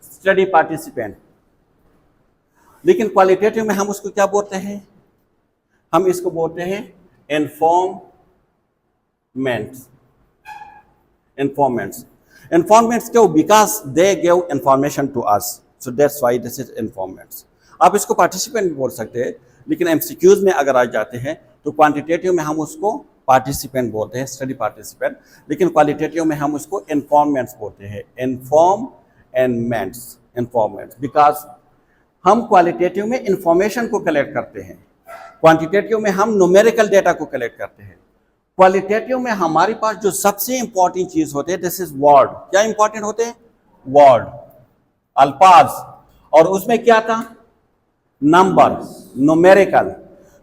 Study participant. लेकिन क्वालिटेटिव में हम उसको क्या बोलते हैं? हम इसको बोलते हैं इन्फॉर्मेंट्स। इन्फॉर्मेंट्स क्यों? Because they give information to us, so that's why this is informants. आप इसको पार्टिसिपेंट भी बोल सकते हैं, लेकिन एमसीक्यूज में अगर आ जाते हैं तो क्वांटिटेटिव में हम उसको पार्टिसिपेंट बोलते हैं, स्टडी पार्टिसिपेंट। लेकिन क्वालिटेटिव में हम उसको इन्फॉर्मेंट्स बोलते हैं, इन्फॉर्मेंट्स, बिकॉज हम क्वालिटेटिव में इंफॉर्मेशन को कलेक्ट करते हैं, क्वांटिटेटिव में हम न्यूमेरिकल डेटा को कलेक्ट करते हैं। क्वालिटेटिव में हमारे पास जो सबसे इंपॉर्टेंट चीज होते हैं, दिस इज वर्ड। क्या इंपॉर्टेंट होते हैं? वर्ड, अल्फाज। और उसमें क्या था? Number, numerical.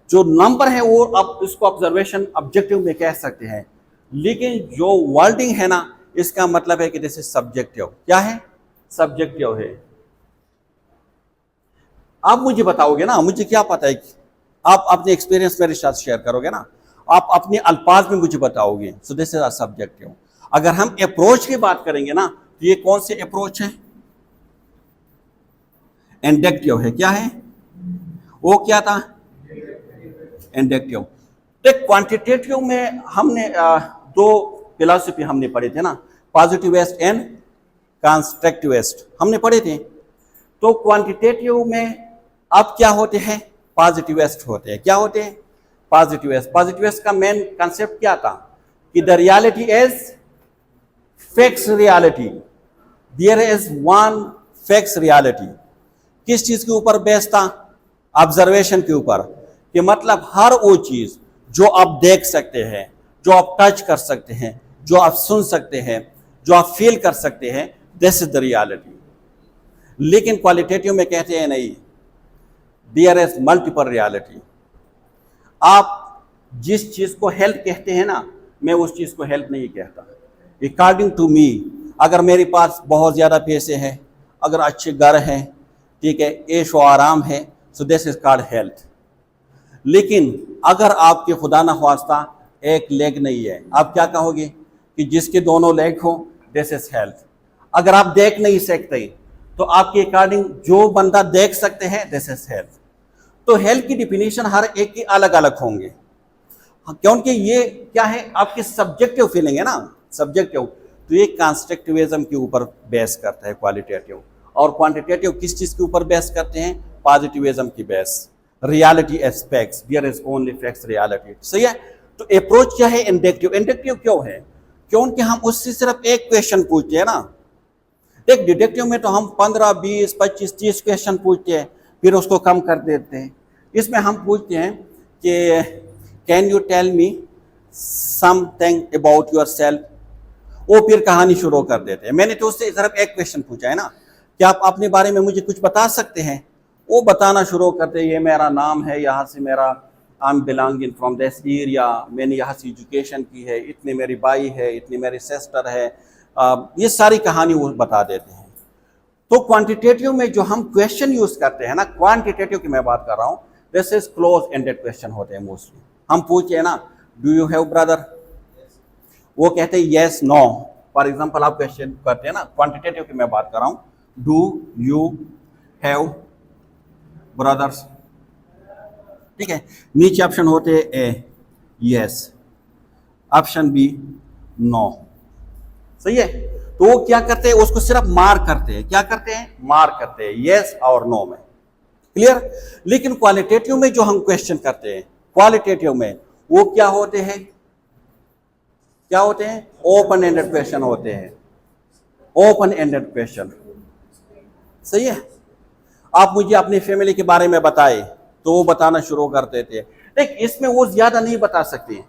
जो नंबर है वो आप इसको ऑब्जर्वेशन ऑब्जेक्टिव में कह सकते हैं, लेकिन जो वर्डिंग है ना, इसका मतलब है कि दिस इज सब्जेक्टिव। क्या है? सब्जेक्टिव है। आप मुझे बताओगे ना, मुझे क्या पता है कि आप अपने एक्सपीरियंस मेरे साथ शेयर करोगे ना, आप अपने अल्फाज में मुझे बताओगे, so this is a subjective. अगर हम अप्रोच की बात करेंगे ना, तो ये कौन से अप्रोच है? इंडक्टिव है। क्या है वो? क्या था? इंडक्टिव। तो क्वांटिटेटिव में हमने दो फिलॉसफी हमने पढ़े थे ना, पॉजिटिविस्ट एंड कंस्ट्रक्टिविस्ट हमने पढ़े थे। तो क्वांटिटेटिव में अब क्या होते हैं? पॉजिटिविस्ट होते हैं। क्या होते हैं? पॉजिटिविस्ट। पॉजिटिविस्ट का मेन कंसेप्ट क्या था? कि the reality is fix reality, there is one fix reality. किस चीज के ऊपर बेस्ड था? ऑब्जर्वेशन के ऊपर। कि मतलब हर वो चीज जो आप देख सकते हैं, जो आप टच कर सकते हैं, जो आप सुन सकते हैं, जो आप फील कर सकते हैं, दिस इज द रियलिटी। लेकिन क्वालिटेटिव में कहते हैं नहीं, देयर इज मल्टीपल रियलिटी। आप जिस चीज को हेल्थ कहते हैं ना, मैं उस चीज को हेल्थ नहीं कहता। अकॉर्डिंग टू मी, अगर मेरे पास बहुत ज्यादा पैसे हैं, अगर अच्छे घर हैं, ठीक है, ऐश व आराम है, so this is called health. लेकिन अगर आपके खुदा न ख्वास्ता एक लेग नहीं है, आप क्या कहोगे? कि जिसके दोनों लेग हो, दिस इज हेल्थ। अगर आप देख नहीं सकते तो आपके अकॉर्डिंग जो बंदा देख सकते हैं, दिस इज हेल्थ। तो हेल्थ की डिफिनीशन हर एक की अलग अलग होंगे, क्योंकि ये क्या है? आपकी सब्जेक्टिव फीलिंग है ना, सब्जेक्टिव। तो ये कंस्ट्रक्टिविज्म के ऊपर बेस करता है क्वालिटेटिव, और क्वांटिटेटिव किस चीज के ऊपर बेस करते हैं? पॉजिटिविज्म की base. Reality aspects, there is only facts reality. सही है। तो अप्रोच क्या है? इंडक्टिव। इंडक्टिव क्यों है? क्योंकि हम उससे सिर्फ एक क्वेश्चन पूछते हैं ना। एक डिडक्टिव में तो हम 15, 20, 25, 30 क्वेश्चन पूछते हैं, फिर उसको कम कर देते हैं। इसमें हम पूछते हैं कि can you tell me something about yourself. वो फिर कहानी शुरू कर देते हैं। मैंने तो उससे सिर्फ एक क्वेश्चन पूछा है ना, क्या आप अपने बारे में मुझे कुछ बता सकते हैं? वो बताना शुरू करते हैं, ये मेरा नाम है, यहाँ से मेरा I am belonging from this area, मैंने यहाँ से एजुकेशन की है, इतनी मेरी भाई है, इतनी मेरी सिस्टर है, ये सारी कहानी वो बता देते हैं। तो क्वांटिटेटिव में जो हम क्वेश्चन यूज करते हैं ना, क्वांटिटेटिव की मैं बात कर रहा हूँ, this is close ended question होते हैं मोस्टली। हम पूछे ना डू यू हैव ब्रदर? वो कहते हैं यस नो। फॉर एग्जाम्पल आप क्वेश्चन करते हैं ना, क्वांटिटेटिव की मैं बात कर रहा हूं, डू यू हैव ब्रदर्स, ठीक है। नीचे ऑप्शन होते हैं ए यस, ऑप्शन बी नो, सही है। तो वो क्या करते हैं, उसको सिर्फ मार्क करते हैं, क्या करते हैं, मार्क करते हैं यस और नो में, क्लियर। लेकिन क्वालिटेटिव में जो हम क्वेश्चन करते हैं, क्वालिटेटिव में वो क्या होते हैं, क्या होते हैं, ओपन एंडेड क्वेश्चन होते हैं, ओपन एंडेड क्वेश्चन, सही है। आप मुझे अपनी फैमिली के बारे में बताए तो वो बताना शुरू कर देते हैं। देख इसमें वो ज्यादा नहीं बता सकती,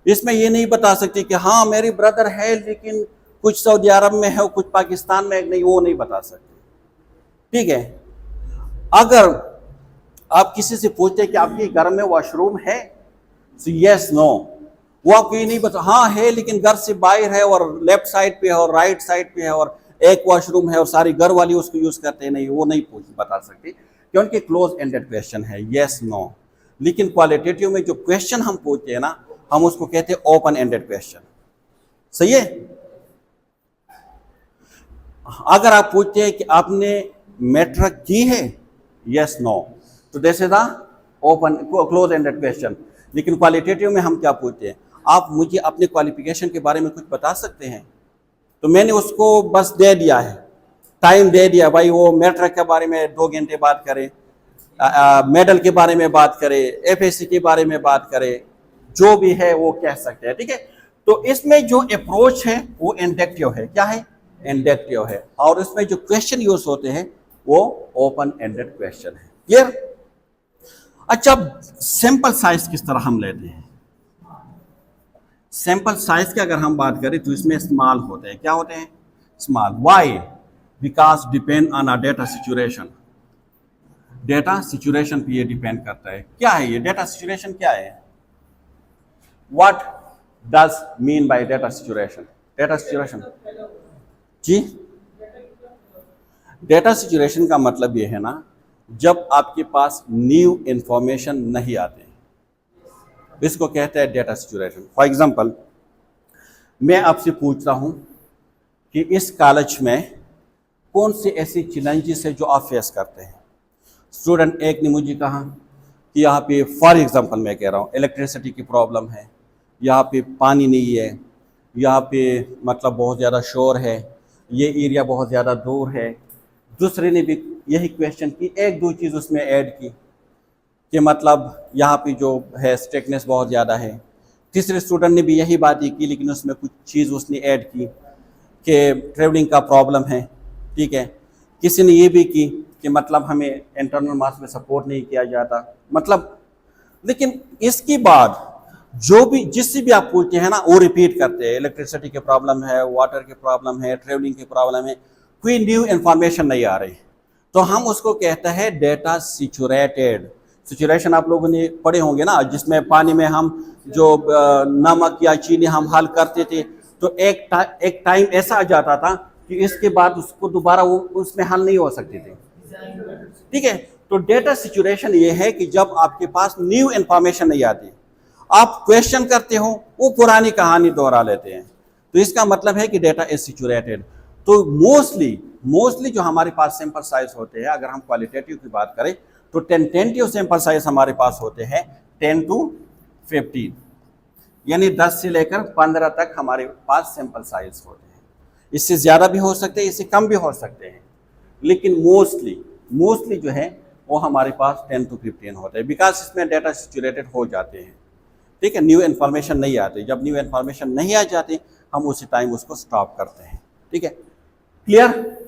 इसमें ये नहीं बता सकती कि हाँ मेरी ब्रदर है लेकिन कुछ सऊदी अरब में है, कुछ पाकिस्तान में, नहीं वो नहीं बता सकती, ठीक है। अगर आप किसी से पूछते हैं कि आपके घर में वॉशरूम है, तो यस नो, वो आपको ये नहीं बता, हाँ है लेकिन घर से बाहर है और लेफ्ट साइड पे है और राइट साइड पे है और एक वॉशरूम है और सारी घर वाली उसको यूज करते हैं, नहीं वो नहीं बता सकती, क्योंकि क्लोज एंडेड क्वेश्चन है, यस नो। लेकिन क्वालिटेटिव में जो क्वेश्चन हम पूछते हैं ना, हम उसको कहते हैं ओपन एंडेड क्वेश्चन, सही है। अगर आप पूछते हैं कि आपने मैट्रिक की है, यस नो, तो this is the open close ended question. लेकिन क्वालिटेटिव में हम क्या पूछते हैं, आप मुझे अपने क्वालिफिकेशन के बारे में कुछ बता सकते हैं, तो मैंने उसको बस दे दिया है, टाइम दे दिया, भाई वो मैट्रिक के बारे में 2 घंटे बात करें, मेडल के बारे में बात करें, एफएससी के बारे में बात करें, जो भी है वो कह सकते हैं, ठीक है। तो इसमें जो अप्रोच है वो इंडक्टिव है, क्या है, इंडक्टिव है, और इसमें जो क्वेश्चन यूज होते हैं वो ओपन एंडेड क्वेश्चन है, क्लियर। अच्छा, सैंपल साइज किस तरह हम लेते हैं, सैंपल साइज की अगर हम बात करें तो इसमें स्मॉल होते हैं, क्या होते हैं, small. Why? Because depend on a data situation, data situation पे ये डिपेंड करता है। क्या है ये डेटा सिचुएशन, क्या है, what does mean by data situation? Data situation जी, डेटा सिचुएशन का मतलब ये है ना, जब आपके पास न्यू इंफॉर्मेशन नहीं आते, इसको कहते हैं डेटा सिचुएशन। फॉर एग्जांपल, मैं आपसे पूछ रहा हूं कि इस कॉलेज में कौन सी ऐसी चैलेंजेस है जो आप फेस करते हैं। स्टूडेंट एक ने मुझे कहा कि यहाँ पे, फॉर एग्जांपल मैं कह रहा हूँ, इलेक्ट्रिसिटी की प्रॉब्लम है, यहाँ पे पानी नहीं है, यहाँ पे मतलब बहुत ज़्यादा शोर है, ये एरिया बहुत ज़्यादा दूर है। दूसरे ने भी यही क्वेश्चन की, एक दो चीज़ उसमें ऐड की कि मतलब यहाँ पे जो है स्ट्रिक्टनेस बहुत ज़्यादा है। तीसरे स्टूडेंट ने भी यही बात ही की, लेकिन उसमें कुछ चीज़ उसने ऐड की कि ट्रेवलिंग का प्रॉब्लम है, ठीक है। किसी ने ये भी की कि मतलब हमें इंटरनल मार्क्स में सपोर्ट नहीं किया जाता, मतलब। लेकिन इसके बाद जो भी जिससे भी आप पूछते हैं ना, वो रिपीट करते हैं, इलेक्ट्रिसिटी की प्रॉब्लम है, वाटर की प्रॉब्लम है, ट्रेवलिंग की प्रॉब्लम है, कोई न्यू इंफॉर्मेशन नहीं आ रही, तो हम उसको कहते हैं डेटा सिचुएटेड। सिचुएशन आप लोगों ने पढ़े होंगे ना, जिसमें पानी में हम जो नमक या चीनी हम हल करते थे, तो एक टाइम ऐसा आ जाता था कि इसके बाद उसको दोबारा वो उसमें हल नहीं हो सकती थी, ठीक है। तो डेटा सिचुएशन ये है कि जब आपके पास न्यू इंफॉर्मेशन नहीं आती, आप क्वेश्चन करते हो, वो पुरानी कहानी दोहरा लेते हैं, तो इसका मतलब है कि डेटा इज सिचुएटेड। तो मोस्टली जो हमारे पास सैंपल साइज होते हैं, अगर हम क्वालिटेटिव की बात करें तो टेंटेटिव सैंपल साइज हमारे पास होते हैं 10 to 15, यानी 10 से लेकर 15 तक हमारे पास सैंपल साइज होते हैं। इससे ज़्यादा भी हो सकते हैं, इससे कम भी हो सकते हैं, लेकिन मोस्टली जो है वो हमारे पास 10 to 15 होते हैं, बिकॉज इसमें डेटा सिचुएटेड हो जाते हैं, ठीक है। न्यू इन्फॉर्मेशन नहीं आती, जब न्यू इन्फॉर्मेशन नहीं आ जाती हम उसी टाइम उसको स्टॉप करते हैं, ठीक है, क्लियर।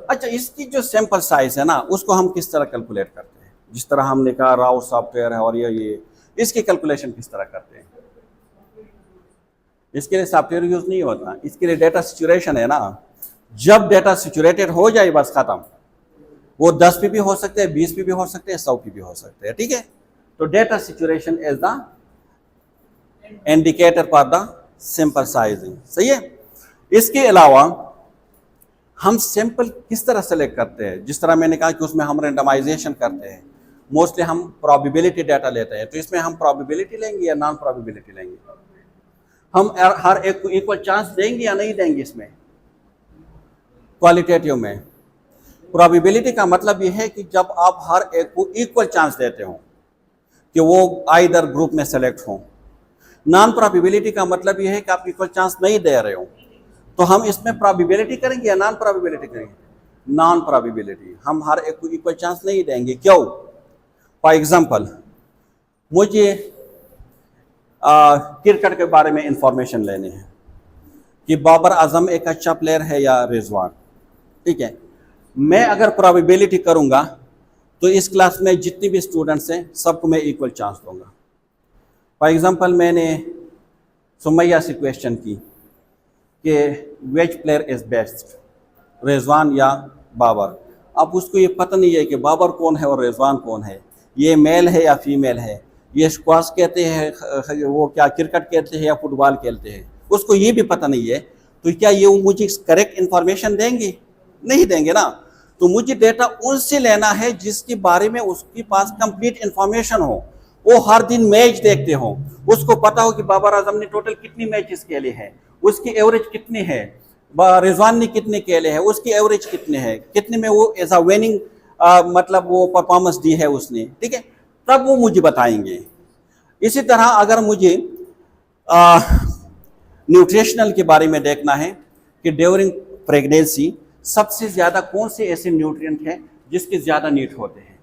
अच्छा, इसकी जो सैंपल साइज है ना, उसको हम किस तरह कैलकुलेट करते हैं, जिस तरह हमने कहा राउ सॉफ्टवेयर है और ये इसकी कैलकुलेशन किस तरह करते हैं। इसके लिए सॉफ्टवेयर यूज नहीं होता, इसके लिए डेटा सिचुएशन है ना। जब डेटा सिचुएटेड हो जाए बस खत्म, वो 10 पे भी हो सकते हैं, 20 पे भी हो सकते हैं, 100 पे भी हो सकते हैं, ठीक है। तो data situation is the indicator for the sample sizing, सही है। इसके अलावा हम सैंपल किस तरह सेलेक्ट करते हैं, जिस तरह मैंने कहा कि उसमें हम रेंडमाइजेशन करते हैं, मोस्टली हम प्रोबेबिलिटी डाटा लेते हैं, तो इसमें हम प्रोबेबिलिटी लेंगे या नॉन प्रोबेबिलिटी लेंगे? हम हर एक को इक्वल चांस देंगे या नहीं देंगे? इसमें क्वालिटेटिव में प्रोबेबिलिटी का मतलब यह है कि जब आप हर एक को इक्वल चांस देते हो कि वो आइदर ग्रुप में सेलेक्ट हो। नॉन प्रोबेबिलिटी का मतलब यह है कि आप इक्वल चांस नहीं दे रहे हो। तो हम इसमें प्रोबेबिलिटी करेंगे या नॉन प्रोबेबिलिटी करेंगे? Non probability. हम हर एक को इक्वल चांस नहीं देंगे। क्यों? फॉर एग्जाम्पल, मुझे क्रिकेट के बारे में इंफॉर्मेशन लेनी है कि बाबर आजम एक अच्छा प्लेयर है या रिजवान। ठीक है, मैं अगर प्रोबेबिलिटी करूंगा तो इस क्लास में जितनी भी स्टूडेंट्स हैं सबको मैं इक्वल चांस दूंगा। फॉर एग्जांपल, मैंने सुमैया से क्वेश्चन की कि विच प्लेयर इज़ बेस्ट, रिजवान या बाबर। अब उसको ये पता नहीं है कि बाबर कौन है और रिजवान कौन है, ये मेल है या फीमेल है, ये स्क्वाश कहते हैं, वो क्या क्रिकेट कहते हैं या फुटबॉल खेलते हैं, उसको ये भी पता नहीं है। तो क्या ये मुझे करेक्ट इन्फॉर्मेशन देंगे? नहीं देंगे ना। तो मुझे डेटा उनसे लेना है जिसके बारे में उसके पास कंप्लीट इन्फॉर्मेशन हो। वो हर दिन मैच देखते हो, उसको पता हो कि बाबर आजम ने टोटल कितनी मैचेस खेले हैं, उसकी एवरेज कितनी है, रिजवान ने कितने खेले हैं, उसकी एवरेज कितने हैं, कितने में वो एज अ विनिंग मतलब वो परफॉर्मेंस दी है उसने। ठीक है, तब वो मुझे बताएंगे। इसी तरह अगर मुझे न्यूट्रिशनल के बारे में देखना है कि ड्यूरिंग प्रेगनेंसी सबसे ज़्यादा कौन से ऐसे न्यूट्रिएंट हैं जिसके ज़्यादा नीड होते हैं,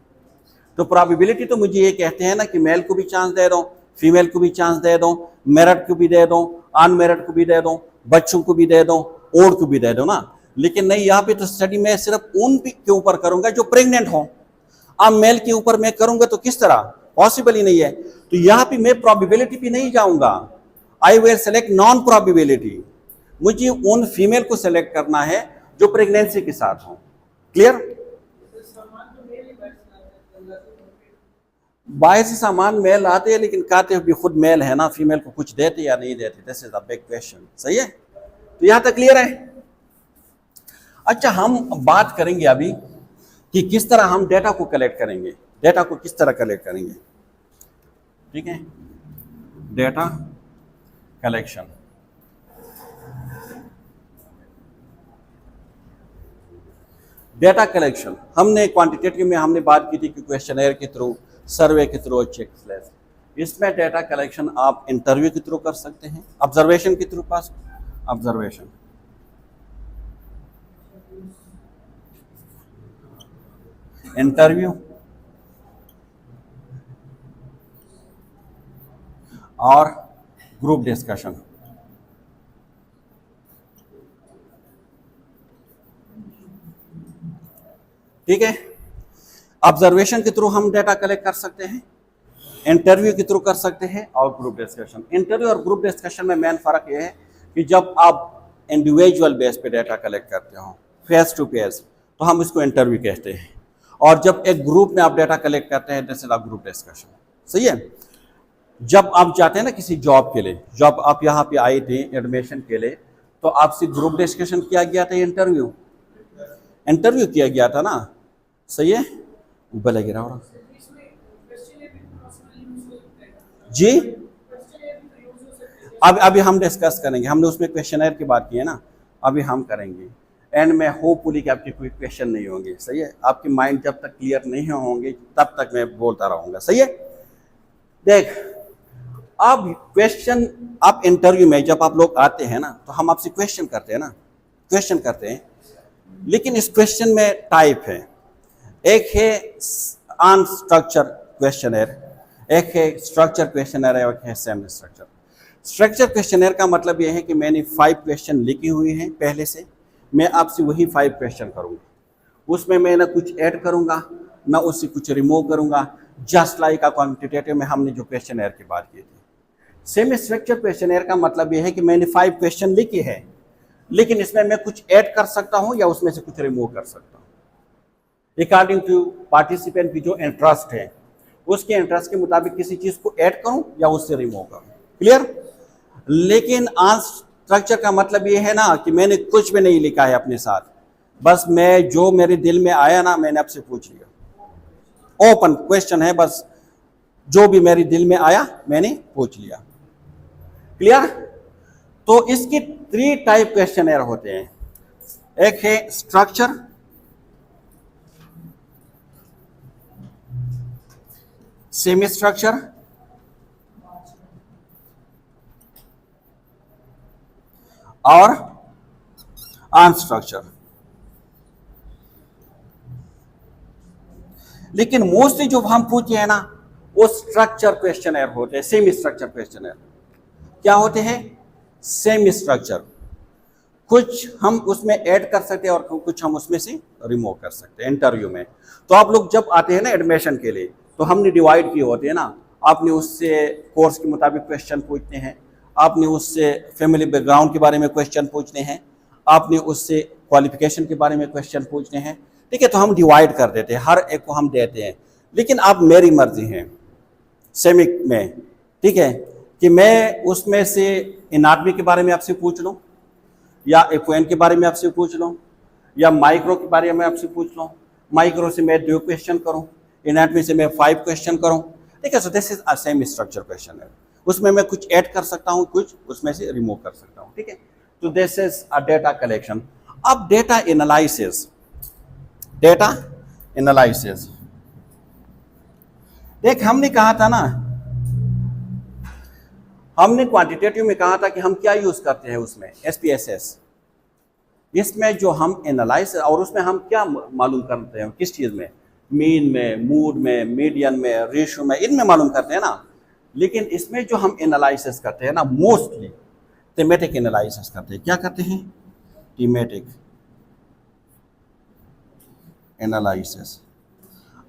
तो प्रोबेबिलिटी तो मुझे ये कहते हैं ना कि मेल को भी चांस दे दो, फीमेल को भी चांस दे दो, मेरिट को भी दे दो, अनमेरिट को भी दे दो, बच्चों को भी दे दो, ओल्ड को भी दे दो ना। लेकिन नहीं, यहाँ पे तो स्टडी मैं सिर्फ उन के ऊपर करूँगा जो प्रेग्नेंट हो। अब मेल के ऊपर मैं करूँगा तो किस तरह? पॉसिबल ही नहीं है। तो यहाँ पे मैं प्रोबेबिलिटी पे नहीं जाऊँगा, I will select non probability. मुझे उन फीमेल को सेलेक्ट करना है जो प्रेगनेंसी के साथ हो। क्लियर? बाहर से सामान मेल आते हैं लेकिन कहते भी खुद मेल है ना, फीमेल को कुछ देते या नहीं देते, this is a big question. सही है? तो यहां तक क्लियर है? अच्छा, हम बात करेंगे अभी कि किस तरह हम डेटा को कलेक्ट करेंगे, डेटा को किस तरह कलेक्ट करेंगे। ठीक है, डेटा कलेक्शन। डेटा कलेक्शन हमने क्वांटिटेटिव में हमने बात की थी कि क्वेश्चनर के थ्रू, सर्वे के थ्रू, चेकलिस्ट। इसमें डेटा कलेक्शन आप इंटरव्यू के थ्रू कर सकते हैं, ऑब्जर्वेशन के थ्रू, पास ऑब्जर्वेशन, इंटरव्यू और ग्रुप डिस्कशन। ठीक है, ऑब्जर्वेशन के थ्रू हम डेटा कलेक्ट कर सकते हैं, इंटरव्यू के थ्रू कर सकते हैं और ग्रुप डिस्कशन। इंटरव्यू और ग्रुप डिस्कशन में मेन फर्क यह है कि जब आप इंडिविजुअल बेस पे डेटा कलेक्ट करते हो, फेस टू फेस, तो हम इसको इंटरव्यू कहते हैं, और जब एक ग्रुप में आप डेटा कलेक्ट करते हैं, this is a group discussion. सही है? जब आप जाते हैं ना किसी जॉब के लिए, जब आप यहाँ पे आए थे एडमिशन के लिए, तो आपसे ग्रुप डिस्कशन किया गया था, इंटरव्यू किया गया था ना। सही है? भले गिरा हो जी। अब अभी हम डिस्कस करेंगे, हमने उसमें क्वेश्चनर की बात की है ना, अभी हम करेंगे एंड में होपफुली कि आपके कोई क्वेश्चन नहीं होंगे। सही है? आपके माइंड जब तक क्लियर नहीं होंगे तब तक मैं बोलता रहूंगा। सही है? देख, अब क्वेश्चन, आप इंटरव्यू में जब आप लोग आते हैं ना, तो हम आपसे क्वेश्चन करते हैं ना, क्वेश्चन करते हैं, लेकिन इस क्वेश्चन में टाइप है, एक है अनस्ट्रक्चर क्वेश्चनर, एक है स्ट्रक्चर क्वेश्चनर, एक है सेमी स्ट्रक्चर। स्ट्रक्चर क्वेश्चनर का मतलब यह है कि मैंने 5 क्वेश्चन लिखे हुए हैं पहले से, मैं आपसे वही 5 क्वेश्चन करूंगा, उसमें मैं ना कुछ ऐड करूंगा ना उससे कुछ रिमूव करूंगा, जस्ट लाइक अ क्वांटिटेटिव में हमने जो क्वेश्चनर की बात की थी। सेमी स्ट्रक्चर क्वेश्चनर का मतलब यह है कि मैंने 5 क्वेश्चन लिखे हैं, लेकिन इसमें मैं कुछ ऐड कर सकता हूं या उसमें से कुछ रिमूव कर सकता हूं, अकॉर्डिंग टू पार्टिसिपेंट की जो इंटरेस्ट है, उसके इंटरेस्ट के मुताबिक किसी चीज को ऐड करूं या उससे रिमूव करूं। क्लियर? लेकिन अनस्ट्रक्चर का मतलब ये है ना कि मैंने कुछ भी नहीं लिखा है अपने साथ, बस मैं जो मेरे दिल में आया ना मैंने आपसे पूछ लिया, ओपन क्वेश्चन है, बस जो भी मेरे दिल में आया मैंने पूछ लिया। क्लियर? तो इसकी 3 टाइप क्वेश्चन होते हैं। एक है स्ट्रक्चर, सेमी स्ट्रक्चर और अनस्ट्रक्चर। लेकिन मोस्टली जो हम पूछे हैं ना वो स्ट्रक्चर क्वेश्चनर होते हैं, सेमी स्ट्रक्चर क्वेश्चनर। क्या होते हैं? Semi structure. कुछ हम उसमें ऐड कर सकते हैं और कुछ हम उसमें से रिमूव कर सकते हैं इंटरव्यू में। तो आप लोग जब आते हैं ना एडमिशन के लिए, तो हमने डिवाइड किए होते हैं ना, आपने उससे कोर्स के मुताबिक क्वेश्चन पूछते हैं, आपने उससे फैमिली बैकग्राउंड के बारे में क्वेश्चन पूछने हैं, आपने उससे क्वालिफिकेशन के बारे में क्वेश्चन पूछने हैं। ठीक है, तो हम डिवाइड कर देते हैं, हर एक को हम देते हैं। लेकिन अब मेरी मर्जी है सेमी में, ठीक है, कि मैं उसमें से एनाटॉमी के बारे में आपसे पूछ लूँ, या एफओएन के बारे में आपसे पूछ लूँ, या माइक्रो के बारे में आपसे पूछ लूँ। माइक्रो से मैं 2 क्वेश्चन करूँ, एनाटॉमी से मैं 5 क्वेश्चन करूँ। ठीक है, so this is a semi structure question है। उसमें मैं कुछ ऐड कर सकता हूँ, कुछ उसमें से रिमूव कर सकता हूँ। ठीक है, तो this is a data collection. अब डेटा एनालिसिस, डेटा एनालिसिस, देख हमने कहा था ना, हमने क्वांटिटेटिव में कहा था कि हम क्या यूज करते हैं उसमें, एसपीएसएस। इसमें जो हम एनालाइज और उसमें हम क्या मालूम करते हैं, किस चीज में, मीन में, मूड में, मीडियन में, रेशियो में, इनमें मालूम करते हैं ना। लेकिन इसमें जो हम एनालिसिस करते हैं ना, मोस्टली थीमेटिक एनालिसिस करते हैं। क्या करते हैं? Thematic analysis.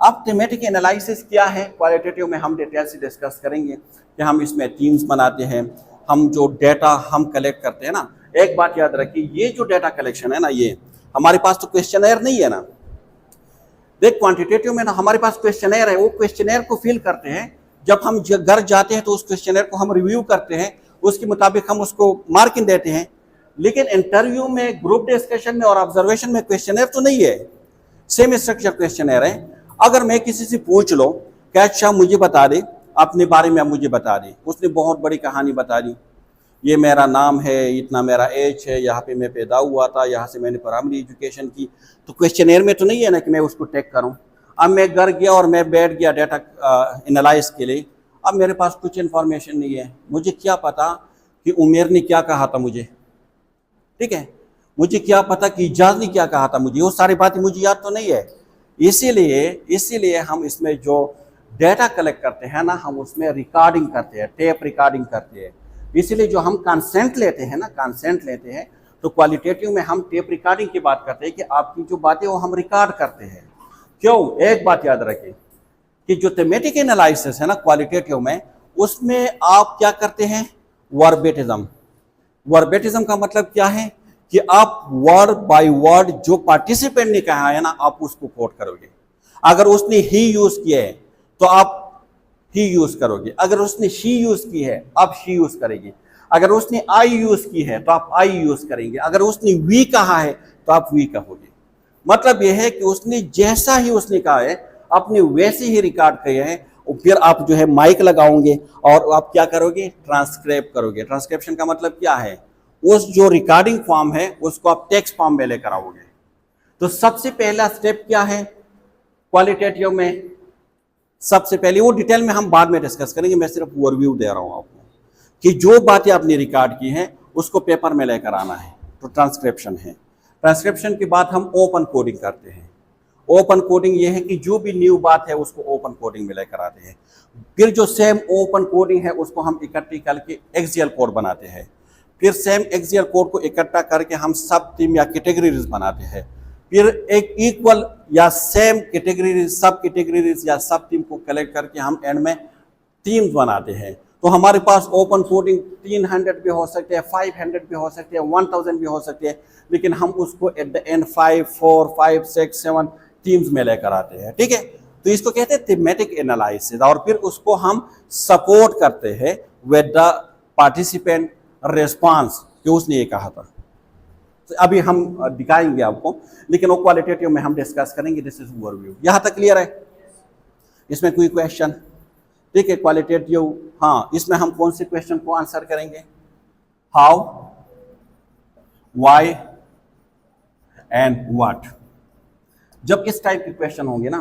अब थीमेटिक एनालिसिस क्या है, क्वालिटेटिव में हम डिटेल से डिस्कस करेंगे कि हम इसमें थीम्स बनाते हैं, हम जो डेटा हम कलेक्ट करते हैं ना। एक बात याद रखिए, ये जो डेटा कलेक्शन है ना, ये हमारे पास तो क्वेश्चनर नहीं है ना। देख क्वांटिटेटिव में ना हमारे पास क्वेश्चनर है, वो क्वेश्चनर को फिल करते हैं। जब हम घर जाते हैं तो उस क्वेश्चनर को हम रिव्यू करते हैं, उसके मुताबिक हम उसको मार्किंग देते हैं। लेकिन इंटरव्यू में, ग्रुप डिस्कशन में और ऑब्जर्वेशन में क्वेश्चनर तो नहीं है, सेम स्ट्रक्चर क्वेश्चनर है। अगर मैं किसी से पूछ लो कि अच्छा मुझे बता दे अपने बारे में, मुझे बता दे, उसने बहुत बड़ी कहानी बता दी, ये मेरा नाम है, इतना मेरा एज है, यहाँ पे मैं पैदा हुआ था, यहाँ से मैंने प्राइमरी एजुकेशन की, तो क्वेश्चनर में तो नहीं है ना कि मैं उसको टेक करूँ। अब मैं घर गया और मैं बैठ गया डेटा एनालाइज के लिए, अब मेरे पास कुछ इन्फॉर्मेशन नहीं है, मुझे क्या पता कि उमेर ने क्या कहा था मुझे, ठीक है, मुझे क्या पता कि इजाज ने क्या कहा था मुझे, वो सारी बातें मुझे याद तो नहीं है। इसीलिए हम इसमें जो डेटा कलेक्ट करते हैं ना, हम उसमें रिकॉर्डिंग करते हैं, टेप रिकॉर्डिंग करते हैं। इसीलिए जो हम कंसेंट लेते हैं ना, कंसेंट लेते हैं, तो क्वालिटेटिव में हम टेप रिकॉर्डिंग की बात करते हैं कि आपकी जो बातें वो हम रिकॉर्ड करते हैं। क्यों? एक बात याद रखें कि जो थीमेटिक एनालिसिस है ना क्वालिटेटिव में, उसमें आप क्या करते हैं, वर्बेटिज्म। वर्बेटिज्म का मतलब क्या है कि आप वर्ड बाय वर्ड जो पार्टिसिपेंट ने कहा है ना, आप उसको कोट करोगे। अगर उसने ही यूज किया है तो आप ही यूज करोगे, अगर उसने शी यूज की है आप शी यूज करेंगे, अगर उसने आई यूज की है तो आप आई यूज करेंगे, अगर उसने वी कहा है तो आप वी कहोगे। मतलब यह है कि उसने जैसा ही उसने कहा है आपने वैसे ही रिकॉर्ड किए हैं, और फिर आप जो है माइक लगाओगे और आप क्या करोगे, ट्रांसक्राइब करोगे। ट्रांसक्रिप्शन का मतलब क्या है, उस जो रिकॉर्डिंग फॉर्म है उसको आप टेक्स्ट फॉर्म में लेकर आओगे। तो सबसे पहला स्टेप क्या है क्वालिटेटिव में, सबसे पहले, वो डिटेल में हम बाद में डिस्कस करेंगे, मैं सिर्फ ओवरव्यू दे रहा हूं आपको कि जो बातें आपने रिकॉर्ड की हैं उसको पेपर में लेकर आना है, तो ट्रांसक्रिप्शन है। ट्रांसक्रिप्शन के बाद हम ओपन कोडिंग करते हैं। ओपन कोडिंग ये है कि जो भी न्यू बात है उसको ओपन कोडिंग में लेकर आते हैं। फिर जो सेम ओपन कोडिंग है उसको हम इकट्ठी करके एक्सएल कोड बनाते हैं। फिर सेम एक्सएल कोड को इकट्ठा करके हम सब थीम या कैटेगरीज बनाते हैं। फिर एक इक्वल या सेम कैटेगरी, सब कैटेगरीज या सब थीम को कलेक्ट करके हम एंड में थीम्स बनाते हैं। तो हमारे पास ओपन कोडिंग 300 भी हो सकते हैं, 500 भी हो सकते हैं, 1000 भी हो सकते हैं, लेकिन हम उसको एट द एंड 5, 4, 5, 6, 7 थीम्स में लेकर आते हैं। ठीक है, तो इसको कहते हैं थीमेटिक एनालिसिस, और फिर उसको हम सपोर्ट करते हैं विद द पार्टिसिपेंट रिस्पॉन्स कि उसने ये कहा था। तो अभी हम दिखाएंगे आपको, लेकिन वो क्वालिटेटिव में हम डिस्कस करेंगे। This is overview. यहां तक क्लियर है? इसमें कोई क्वेश्चन? ठीक है, क्वालिटेटिव, हाँ, इसमें हम कौन से क्वेश्चन को आंसर करेंगे? How, why and what. जब इस टाइप के क्वेश्चन होंगे ना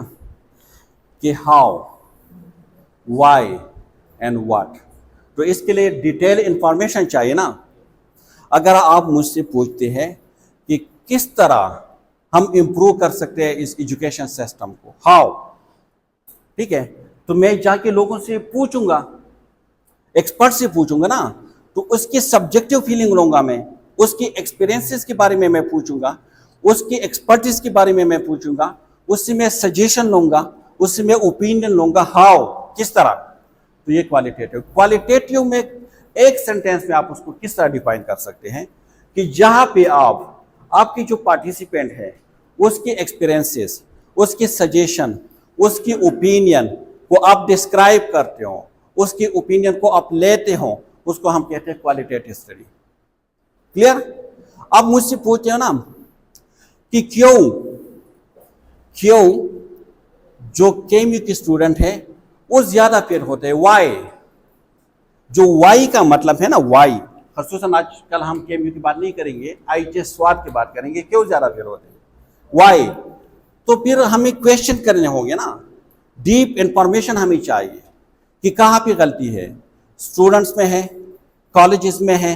कि हाउ, व्हाई एंड व्हाट, तो इसके लिए डिटेल इंफॉर्मेशन चाहिए ना। अगर आप मुझसे पूछते हैं कि किस तरह हम इंप्रूव कर सकते हैं इस एजुकेशन सिस्टम को, हाउ, ठीक है, तो मैं जाके लोगों से पूछूंगा, एक्सपर्ट से पूछूंगा ना, तो उसकी सब्जेक्टिव फीलिंग लूंगा मैं, उसकी एक्सपीरियंसेस के बारे में मैं पूछूंगा, उसकी एक्सपर्टीज के बारे में मैं पूछूंगा, उससे मैं सजेशन लूंगा, उससे मैं ओपिनियन लूंगा, हाउ, किस तरह। तो ये क्वालिटेटिव। क्वालिटेटिव में एक सेंटेंस में आप उसको किस तरह डिफाइन कर सकते हैं कि जहां पे आपकी जो पार्टिसिपेंट है उसके एक्सपीरियंसेस, उसके सजेशन, उसकी ओपिनियन को आप डिस्क्राइब करते हो, उसकी ओपिनियन को आप लेते हो, उसको हम कहते हैं क्वालिटेटिव स्टडी। क्लियर? अब मुझसे पूछते हो ना कि क्यों जो केएमयू के स्टूडेंट है वो ज्यादा फेल होते हैं, वाई। जो वाई का मतलब है ना, वाई, खसूसन आजकल हम केएमयू की बात नहीं करेंगे, आईएचएस स्वाद की बात करेंगे, क्यों ज्यादा फेल होते हैं, वाई। तो फिर हमें क्वेश्चन करने होंगे ना, डीप इंफॉर्मेशन हमें चाहिए कि कहाँ पे गलती है, स्टूडेंट्स में है, कॉलेजेस में है,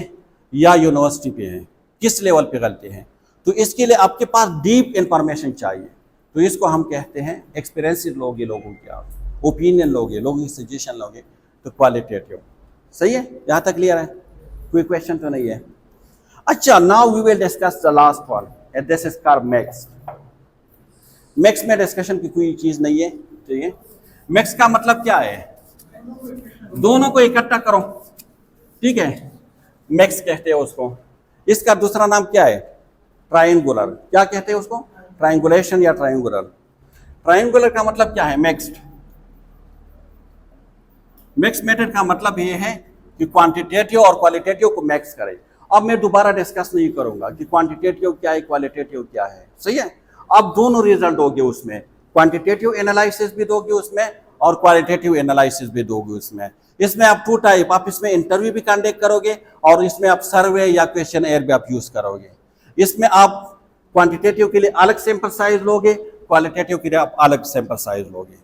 या यूनिवर्सिटी पे है, किस लेवल पे गलती है। तो इसके लिए आपके पास डीप इंफॉर्मेशन चाहिए, तो इसको हम कहते हैं एक्सपीरियंस लोगे, लोगों की आप ओपिनियन लोगे, लोगों की सजेशन लोगे, तो क्वालिटेटिव। सही है? यहाँ तक क्लियर है? कोई क्वेश्चन तो नहीं है? अच्छा, now we will discuss the last one, and this is called max. Max में डिस्कशन की कोई चीज नहीं है, ठीक है। मैक्स का मतलब क्या है? दोनों को इकट्ठा करो, ठीक है, मैक्स कहते हैं उसको। इसका दूसरा नाम क्या है? ट्रायंगुलर। क्या कहते हैं उसको? ट्रायंगुलेशन या ट्रायंगुलर। ट्रायंगुलर का मतलब क्या है? मिक्स्ड। मिक्स मेथड का मतलब ये है कि क्वांटिटेटिव और क्वालिटेटिव को मैक्स करें। अब मैं दोबारा डिस्कस नहीं करूंगा कि क्वांटिटेटिव क्या है, क्वालिटेटिव क्या है, सही है। अब दोनों रिजल्ट दोगे उसमें, क्वांटिटेटिव एनालिसिस भी दोगे उसमें और क्वालिटेटिव एनालिसिस भी दोगे उसमें। इसमें आप टू टाइप, आप इसमें इंटरव्यू भी कंडक्ट करोगे और इसमें आप सर्वे या क्वेश्चन एयर भी आप यूज करोगे। इसमें आप क्वांटिटेटिव के लिए अलग सैंपल साइज लोगे, क्वालिटेटिव के लिए आप अलग सैंपल साइज लोगे,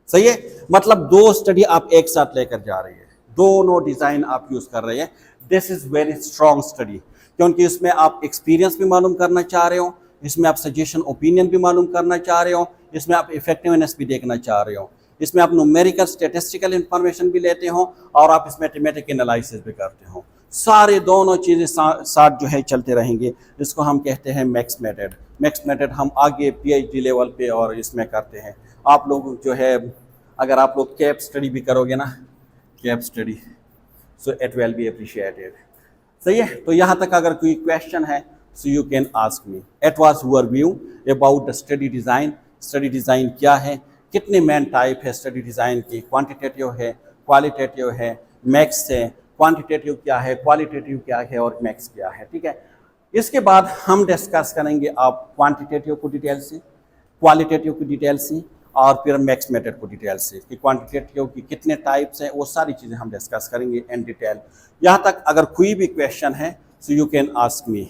सही है। मतलब दो स्टडी आप एक साथ लेकर जा रही है, दोनों डिजाइन आप यूज कर रहे हैं। This is very strong study, क्योंकि इसमें आप एक्सपीरियंस भी मालूम करना चाह रहे हो, इसमें आप सजेशन ओपिनियन भी मालूम करना चाह रहे हो, इसमें आप इफेक्टिवनेस भी देखना चाह रहे हो, इसमें आप न्यूमेरिकल स्टैटिस्टिकल इंफॉर्मेशन भी लेते हो और आप इसमें मैथमेटिकल एनालिसिस भी करते हो। सारे दोनों चीज़ें साथ जो है चलते रहेंगे। इसको हम कहते हैं मैक्स मेथड। मैक्स मेथड हम आगे पीएचडी लेवल पे और इसमें करते हैं। आप लोग जो है, अगर आप लोग कैप स्टडी भी करोगे ना, cap study, so it will be appreciated, सही है। तो यहाँ तक अगर कोई क्वेश्चन है, so you can ask me. It was your view about the study design. Study design क्या है, कितने मेन टाइप है स्टडी डिज़ाइन की, क्वांटिटेटिव है, क्वालिटेटिव है, मैक्स है, क्वांटिटेटिव क्या है, क्वालिटेटिव क्या है और मैक्स क्या है, ठीक है। इसके बाद हम डिस्कस करेंगे आप क्वांटिटेटिव को डिटेल से, क्वालिटेटिव की डिटेल से और फिर मैक्स मेथड को डिटेल से, कि क्वांटिटेटिव की कितने टाइप्स हैं, वो सारी चीज़ें हम डिस्कस करेंगे इन डिटेल। यहाँ तक अगर कोई भी क्वेश्चन है, so you can ask me.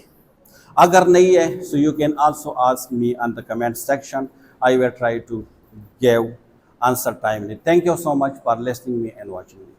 अगर नहीं है, so you can also ask me on the comment section. I will try to give answer timely. Thank you so much for listening me and watching me.